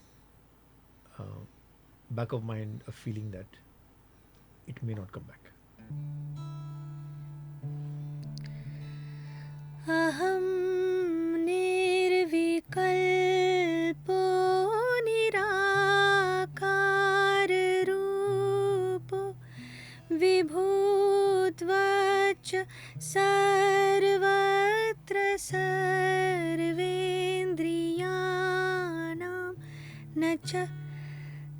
Back of mind a feeling that it may not come back. अहं निर्विकल्पो निराकाररूपो विभूत्वच्च सर्वत्र सर्वेन्द्रियाणां न च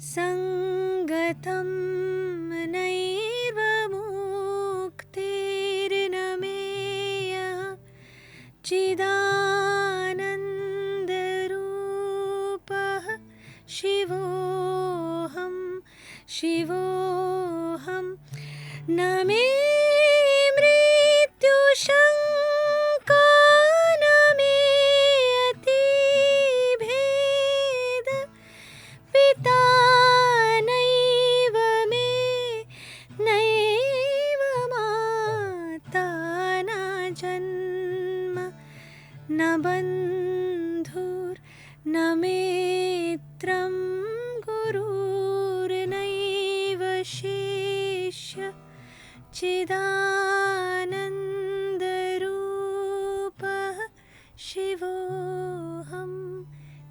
संगतं नैव मुक्तिर्न मेयः चिदानन्दरूपः शिवोऽहं शिवोऽहं न मे मृत्युशङ्का न मे अतिभेद पिता नैव मे नैव माता न जन्म न बन्धुर्न मित्रं गुरुर्नैव शिष्य चिदानन्दरूपः शिवोऽहं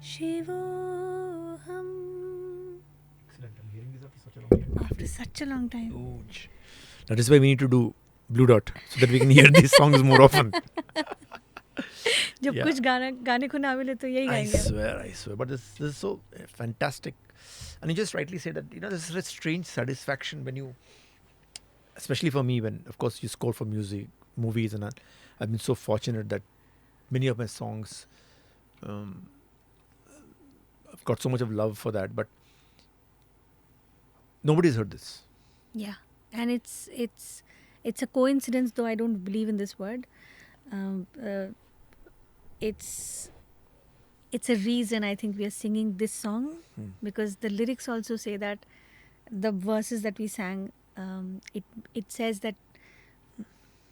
शिवोऽहं. Excellent. I'm hearing this after such a long time. After such a long time. Huge. That is why we need to do BlueDot so that we can hear these songs more often. जब Yeah. कुछ गाने को ना मिले तो यही I गाएंगे. swear. But this is so fantastic. And you just rightly said that, there's a strange satisfaction when you, especially for me, when, of course, you score for music, movies, and all. I've been so fortunate that many of my songs, I've got so much of love for that, but nobody's heard this. Yeah, and it's a coincidence, though I don't believe in this word. It's a reason I think we are singing this song, because the lyrics also say that the verses that we sang, it says that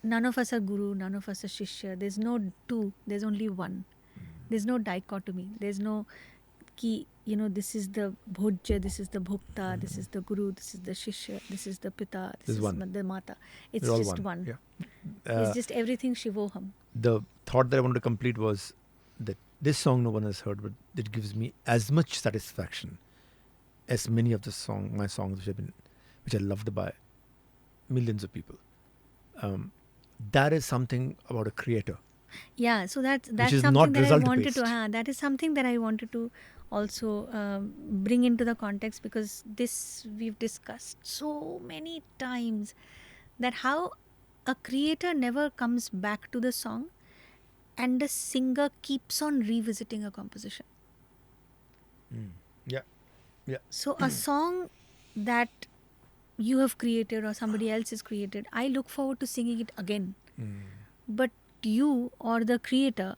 none of us are guru, none of us are shishya. There's no two, there's only one. There's no dichotomy. There's no ki, this is the bhojya, this is the bhokta, this is the guru, this is the shishya, this is the pita, this is the mata. It's They're all just one. Yeah. It's just everything Shivoham. The thought that I wanted to complete was that this song no one has heard, but it gives me as much satisfaction as many of my songs which are loved by millions of people. That is something about a creator. Yeah, so that's is something not that I wanted result-based. to. That is something that I wanted to also bring into the context, because this we've discussed so many times, that how a creator never comes back to the song and the singer keeps on revisiting a composition. Yeah. Yeah. So a song that you have created or somebody else has created, I look forward to singing it again. But you or the creator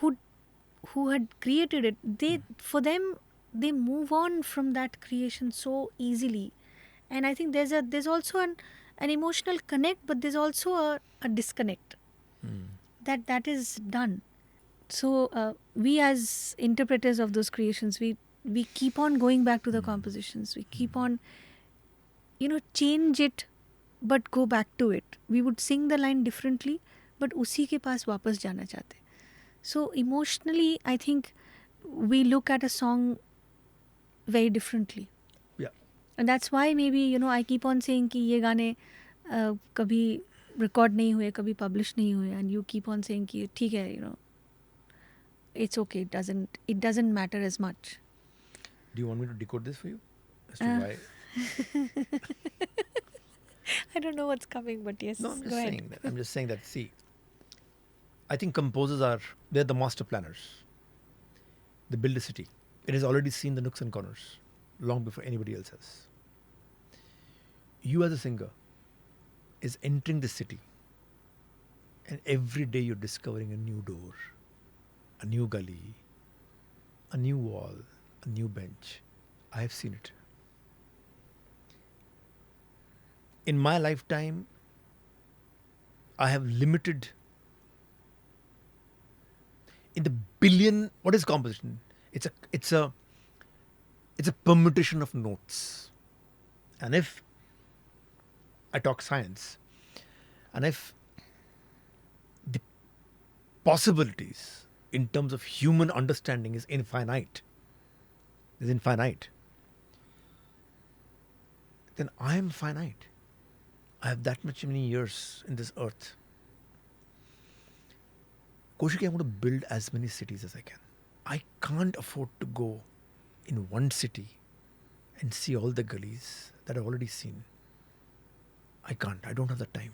who had created it, they for them they move on from that creation so easily. And I think there's also an emotional connect, but there's also a disconnect that is done. So we as interpreters of those creations, we keep on going back to the compositions. We keep on, change it, but go back to it. We would sing the line differently, but उसी के पास वापस जाना चाहते. So emotionally, I think we look at a song very differently. Yeah. And that's why maybe, I keep on saying कि ये गाने कभी record नहीं हुए, कभी publish नहीं हुए, and you keep on saying कि ठीक है, it's okay. It doesn't matter as much. Do you want me to decode this for you? As to Uh, why? I don't know what's coming, but yes, No, I'm just go ahead. saying that. I'm just saying that. See, I think composers they're the master planners. They build a city. It has already seen the nooks and corners long before anybody else has. You as a singer is entering the city, and every day you're discovering a new door, a new gully, a new wall, a new bench. I have seen it. In my lifetime, I have limited in the billion. What is composition? It's a permutation of notes. And if I talk science, and if the possibilities in terms of human understanding is infinite, then I am finite. I have that much many years in this earth. Kaushiki, I'm going to build as many cities as I can. I can't afford to go in one city and see all the gullies that I've already seen. I can't. I don't have the time.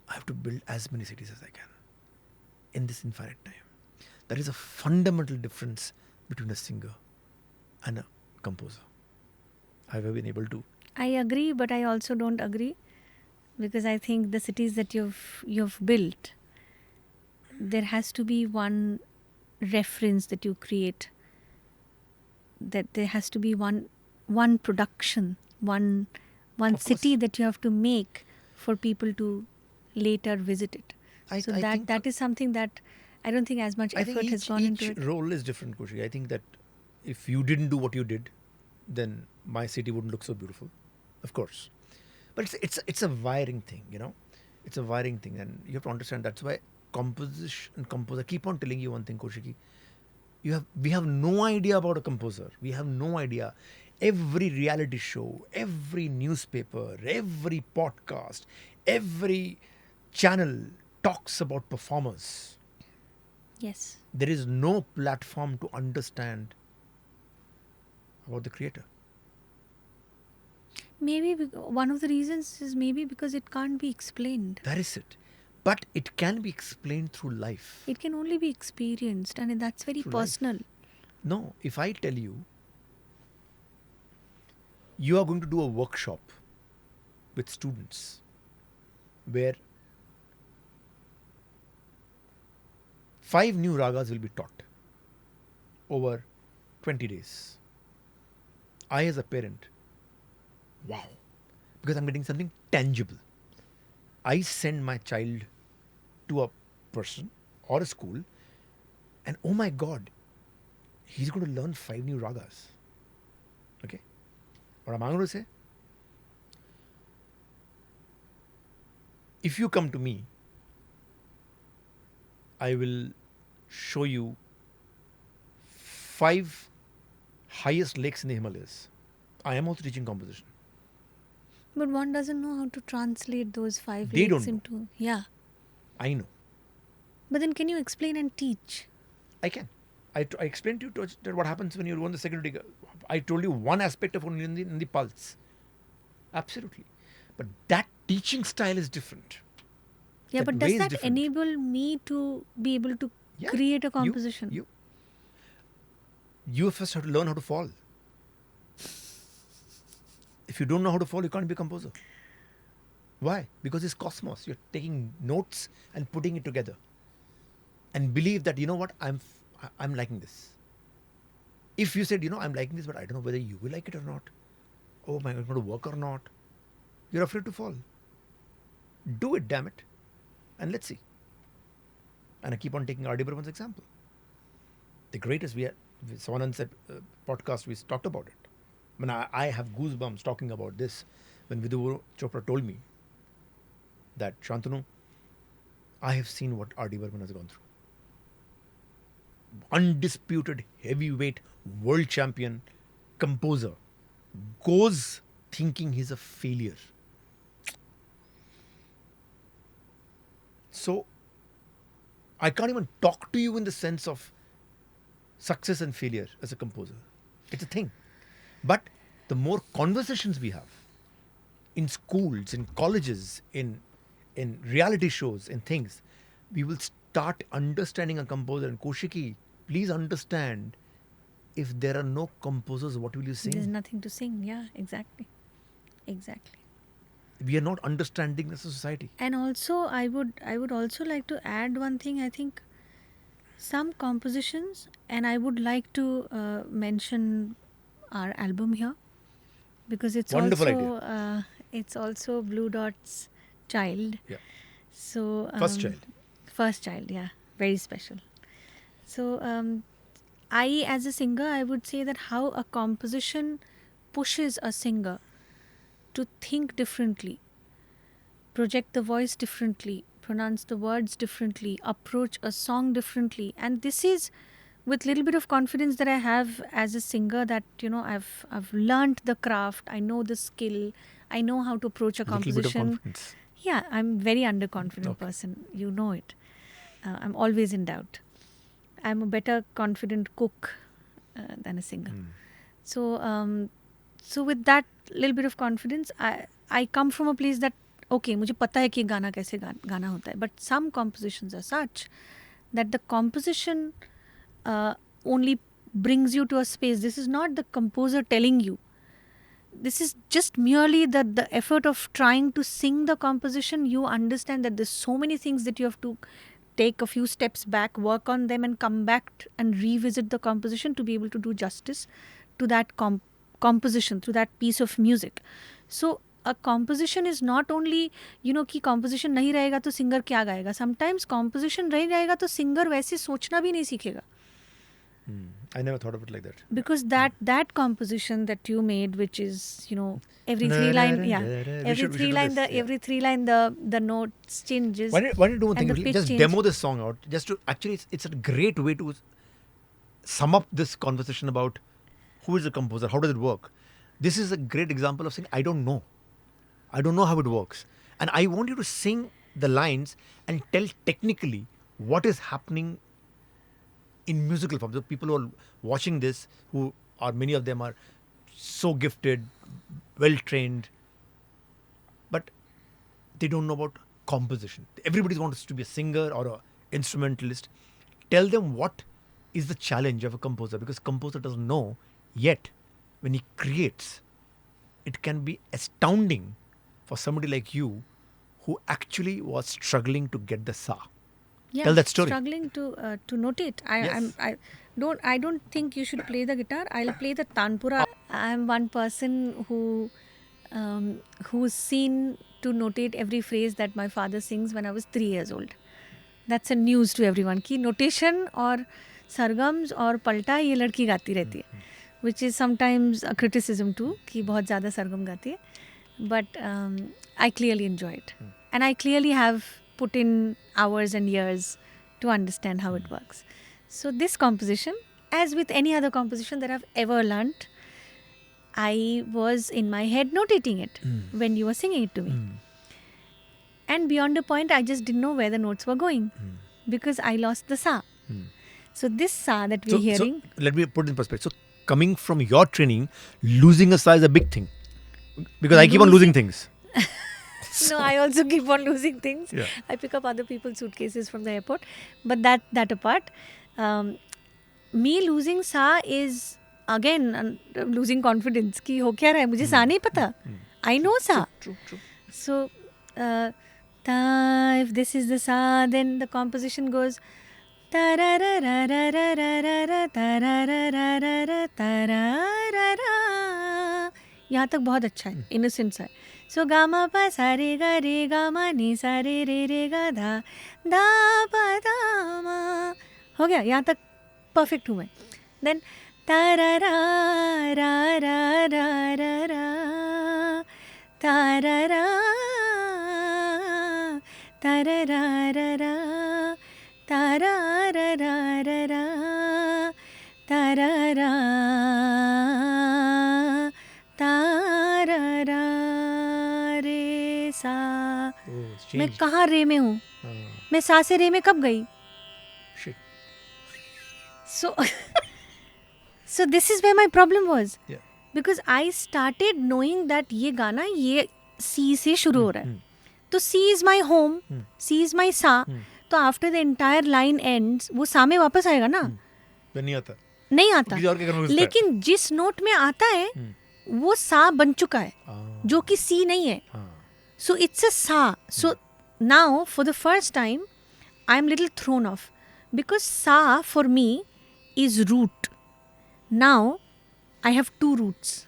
I have to build as many cities as I can in this infinite time. That is a fundamental difference between a singer and a composer. Have I been able to? I agree, but I also don't agree, because I think the cities that you've built, there has to be one reference that you create. That there has to be one production, one Of city course. that you have to make for people to later visit it. I So think that is something that I don't think as much I think effort has gone into each it. role is different, Kushi. I think that if you didn't do what you did, then my city wouldn't look so beautiful, of course. But it's a wiring thing, It's a wiring thing, and you have to understand that's why composition and composer. Keep on telling you one thing, Kaushiki. We have no idea about a composer. We have no idea. Every reality show, every newspaper, every podcast, every channel talks about performers. Yes. There is no platform to understand about the creator. Maybe one of the reasons is maybe because it can't be explained. That is it. But it can be explained through life. It can only be experienced, and that's very Through life. personal. No, if I tell you, you are going to do a workshop with students where 5 new ragas will be taught over 20 days. I, as a parent, wow, because I'm getting something tangible. I send my child to a person or a school, and oh my God, he's going to learn 5 new ragas. Okay? What am I going to say? If you come to me, I will show you 5 highest lakes in the Himalayas. I am also teaching composition. But one doesn't know how to translate those 5 They lakes don't know. into... Yeah. I know. But then can you explain and teach? I can. I explained to you that what happens when you run the security guard. I told you one aspect of only in the pulse. Absolutely. But that teaching style is different. Yeah, That but way does is that different. enable me to be able to Yeah, create a you- composition? you- You first have to learn how to fall. If you don't know how to fall, you can't be a composer. Why? Because it's cosmos. You're taking notes and putting it together, and believe that, you know what, I'm liking this. If you said, you know, I'm liking this, but I don't know whether you will like it or not. Oh my God, it's going to work or not. You're afraid to fall. Do it, damn it, and let's see. And I keep on taking R.D. Burman's example. The greatest, someone said, podcast, we talked about it. When I have goosebumps talking about this, when Vidhu Chopra told me that, Shantanu, I have seen what R.D. Burman has gone through. Undisputed heavyweight world champion composer goes thinking he's a failure. So I can't even talk to you in the sense of success and failure as a composer. It's a thing. But the more conversations we have in schools, in colleges, in reality shows, in things, we will start understanding a composer. And Kaushiki, please understand, if there are no composers, what will you sing? There's nothing to sing. Yeah, exactly. We are not understanding the society. And also, I would also like to add one thing. I think some compositions, and I would like to mention our album here, because it's Wonderful also idea. it's also BlueDot's child. Yeah. So First child. Yeah, very special. So I, as a singer, I would say that how a composition pushes a singer to think differently, project the voice differently, pronounce the words differently, approach a song differently. And this is with little bit of confidence that I have as a singer, that, you know, I've learned the craft, I know the skill, I know how to approach a composition. Little bit of confidence. Yeah, I'm very underconfident Okay. person. You know it. I'm always in doubt. I'm a better confident cook than a singer. So with that little bit of confidence, I come from a place that, okay, मुझे पता है कि गाना कैसे गाना होता है. But some compositions are such that the composition only brings you to a space. This is not the composer telling you. This is just merely the effort of trying to sing the composition. You understand that there's so many things that you have to take a few steps back, work on them, and come back and revisit the composition to be able to do justice to that composition, to that piece of music. So a composition is not only, you know, कि composition नहीं रहेगा तो singer क्या गाएगा. Sometimes composition रह जाएगा तो singer वैसे सोचना भी नहीं सीखेगा. I never thought of it like that. Because that composition that you made, which is, you know, every three line, every three line the notes changes. Why don't you do one and thing? the pitch Just change. demo this song out. Just to actually, it's a great way to sum up this conversation about who is the composer, how does it work. This is a great example of saying, I don't know how it works, and I want you to sing the lines and tell technically what is happening in musical form. The people who are watching this, who are, many of them are so gifted, well trained, but they don't know about composition. Everybody wants to be a singer or a instrumentalist. Tell them what is the challenge of a composer, because composer doesn't know yet. When he creates, it can be astounding for somebody like you who actually was struggling to get the sa. Yeah, Tell that story. Struggling to notate. I don't think you should play the guitar. I'll play the tanpura. I'm one person who's seen to notate every phrase that my father sings when I was 3 years old. That's a news to everyone कि notation और सरगम्स और पलटा ये लड़की गाती रहती है, which is sometimes a criticism too कि बहुत ज़्यादा सरगम गाती है. But I clearly enjoy it, and I clearly have put in hours and years to understand how it works. So this composition, as with any other composition that I've ever learnt, I was in my head notating it when you were singing it to me. And beyond a point, I just didn't know where the notes were going because I lost the sa. So this sa that we're hearing... So let me put it in perspective. So coming from your training, losing a sa is a big thing. Because I keep on losing things. No, I also keep on losing things. Yeah. I pick up other people's suitcases from the airport. But that apart, me losing sa is again losing confidence कि हो क्या रहा है, मुझे सा नहीं पता. I know sa. True. So ta, if this is the sa, then the composition goes tararararararara tararararara tararara. यहाँ तक बहुत अच्छा है, इनोसेंट सा है. सो गामा पा सा रे गा रे गामा नी सा रे रे गा धा धा पा धा मा. हो गया, यहाँ तक परफेक्ट हूँ मैं. देन तारारा रा रा रा रा रा तारारा तारारा रा रा तारारा रा रा रा तारारा तारारा रे सा. मैं कहाँ रे में हूँ? मैं सा से रे में कब गई? So this is where my problem was. Yeah. Because I started knowing that ये गाना ये C से शुरू हो रहा है. तो C is my home, C is my सा. तो after the entire line ends, वो सा में वापस आएगा ना? नहीं आता. नहीं आता. लेकिन जिस नोट में आता है, वो सा बन चुका है, जो कि C नहीं है. So it's a sa. So now for the first time, I'm little thrown off. Because sa for me is root. Now I have two roots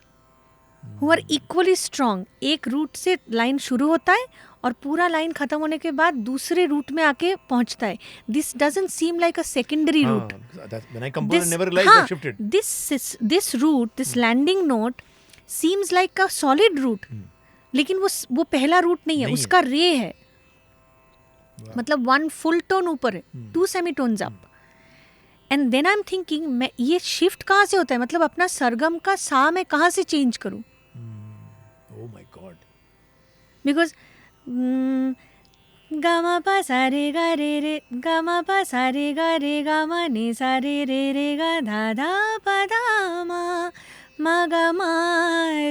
who are equally strong. एक रूट से line शुरू होता है और पूरा line खत्म होने के बाद दूसरे रूट में आके पहुंचता है. This doesn't seem like a secondary root. When I composed, I never realized I shifted. This root, this landing note seems like a solid root. लेकिन वो पहला रूट नहीं है, उसका रे है. मतलब 1 full tone ऊपर है, 2 semitones up. And then I'm thinking, मैं ये शिफ्ट कहाँ से होता है? मतलब अपना सरगम का सा मैं कहाँ से चेंज करूँ? Oh my God. Because gamma पा सा रे गा रे गामा पा सा रे गा मा ने सा रे गा धा धा पा धा मा गा मा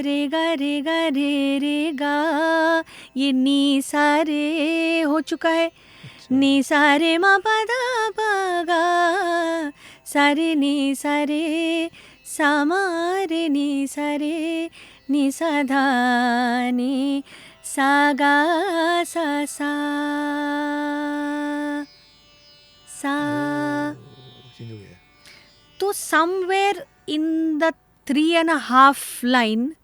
रे गा रे गा. ये नी सा रे हो चुका है. नी सा रे मा पा धा पा गा सा रे नी सा रे सा मा रे नी सा रे नी सा धा नी सा गा सा सा सा. तो somewhere in the 3.5 line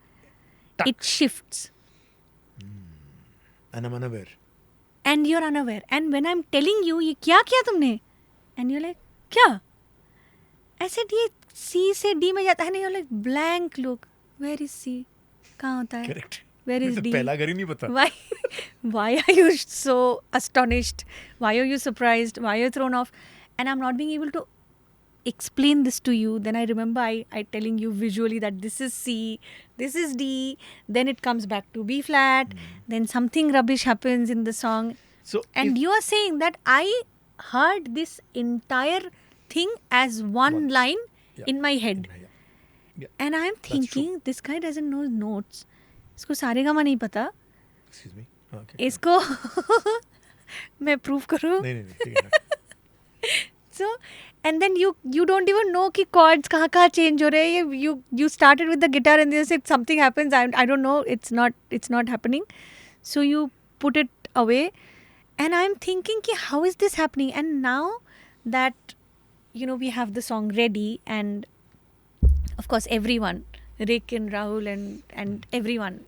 it shifts. And I'm unaware. And you're unaware. And when I'm telling you, ये क्या किया तुमने? And you're like, क्या? I said, ये C से D में जाता है. And you're like, blank look. Where is C? कहाँ होता है? Correct. Where is D? पहला घर ही नहीं पता. Why are you so astonished? Why are you surprised? Why are you thrown off? And I'm not being able to explain this to you. Then I remember I telling you visually that this is C, this is D, then it comes back to B flat, then something rubbish happens in the song. So and you are saying that I heard this entire thing as one line in my head. Yeah. And I'm thinking, this guy doesn't know notes. इसको सारेगामा नहीं पता. Excuse me. Okay. इसको मैं proof करूँ? नहीं. So, and then you don't even know कि chords कहाँ change हो रहे हैं. You started with the guitar and you said something happens. I don't know. It's not happening. So you put it away, and I'm thinking कि how is this happening? And now that we have the song ready, and of course everyone, Rick and Rahul and everyone,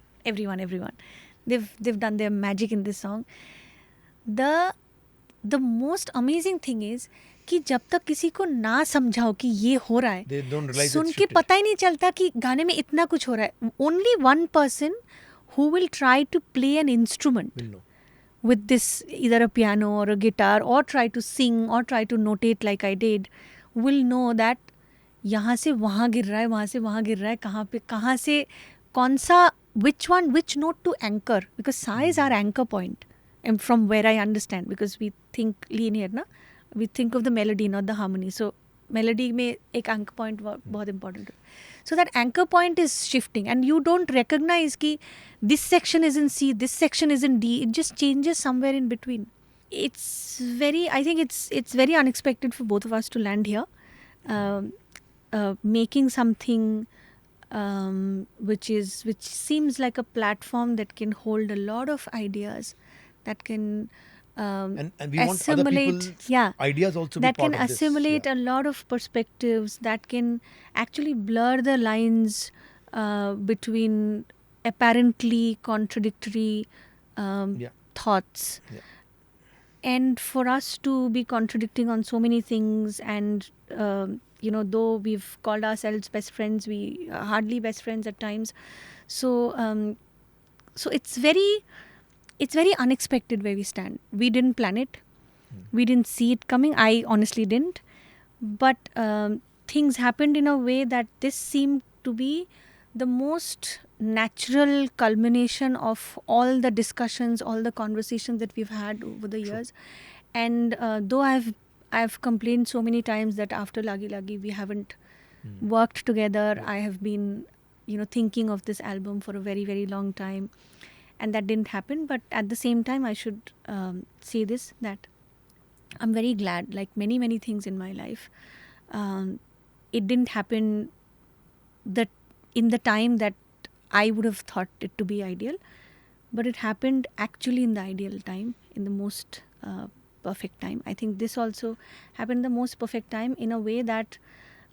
they've done their magic in this song. The most amazing thing is कि जब तक किसी को ना समझाओ कि ये हो रहा है, सुन के पता ही नहीं चलता कि गाने में इतना कुछ हो रहा है. Only one person who will try to play an instrument with this, either a piano or a guitar, or try to sing or try to notate like I did, will know that यहाँ से वहाँ गिर रहा है, वहाँ से वहाँ गिर रहा है, कहाँ से कौन सा, which note to anchor, because sa is our anchor point, and from where I understand, because we think linear na, we think of the melody, not the harmony. So melody में एक anchor point बहुत important है. So that anchor point is shifting, and you don't recognize कि this section is in C, this section is in D. It just changes somewhere in between. I think it's very unexpected for both of us to land here. um, making something which seems like a platform that can hold a lot of ideas, that can And we want other assimilate, people's yeah, ideas also be that can part of this. assimilate Yeah. a lot of perspectives, that can actually blur the lines between apparently contradictory Yeah. thoughts. Yeah. And for us to be contradicting on so many things, and though we've called ourselves best friends, we are hardly best friends at times. So it's very unexpected where we stand. We didn't plan it, we didn't see it coming. I honestly didn't. But things happened in a way that this seemed to be the most natural culmination of all the discussions, all the conversations that we've had over the True. years. And though I've complained so many times that after Lagi Lagi we haven't worked together. Yeah. I have been thinking of this album for a very, very long time, and that didn't happen. But at the same time, I should say this, that I'm very glad, like many, many things in my life, it didn't happen that in the time that I would have thought it to be ideal, but it happened actually in the ideal time, in the most perfect time. I think this also happened the most perfect time, in a way that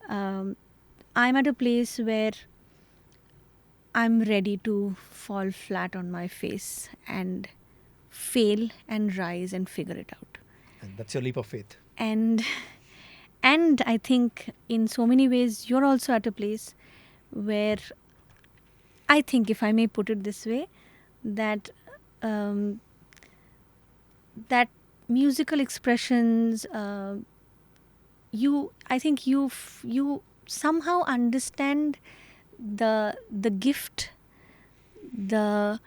I'm at a place where I'm ready to fall flat on my face and fail and rise and figure it out. And that's your leap of faith. And I think in so many ways you're also at a place where, I think, if I may put it this way, that um, that musical expressions, I think you somehow understand the gift, the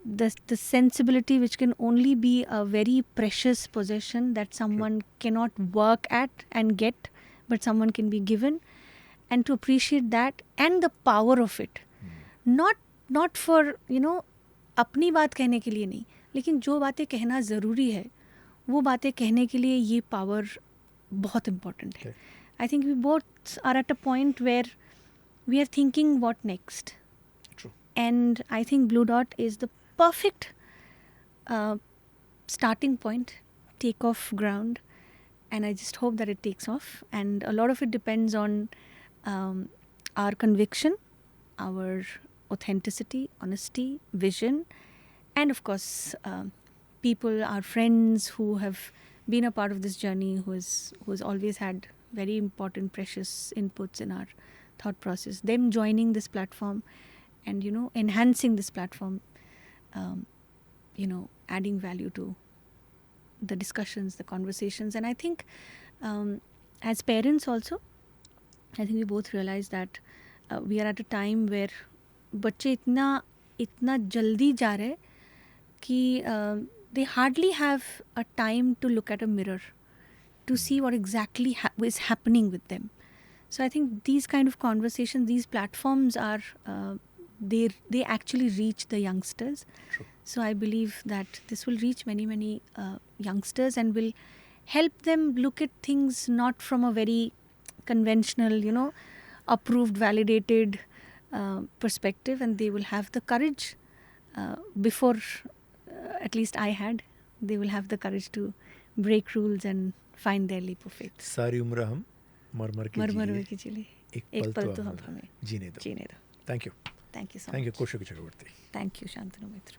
the sensibility, which can only be a very precious possession that someone cannot work at and get, but someone can be given. And to appreciate that and the power of it, not for अपनी बात कहने के लिए नहीं, लेकिन जो बातें कहना ज़रूरी है, वो बातें कहने के लिए ये पावर बहुत इम्पोर्टेंट है. I think we both are at a point where we are thinking what next. True. And I think BlueDot is the perfect starting point, take off ground, and I just hope that it takes off. And a lot of it depends on our conviction, our authenticity, honesty, vision, and of course people, our friends who have been a part of this journey, who has always had very important, precious inputs in our thought process. Them joining this platform and enhancing this platform, adding value to the discussions, the conversations. And I think as parents also, I think we both realize that we are at a time where बच्चे इतना जल्दी जा रहे कि they hardly have a time to look at a mirror to see what exactly is happening with them. So I think these kind of conversations, these platforms are they actually reach the youngsters. True. So I believe that this will reach many, many youngsters and will help them look at things not from a very conventional, approved, validated perspective, and they will have the courage before at least I had. They will have the courage to break rules and find their leap of faith. सारी उम्र हम मर मर के जिए, एक पल तो हम हमें जीने दो. जीने दो. Thank you. Thank you so Thank you, much. Kaushiki Chakraborty. Thank you, Shantanu Moitra.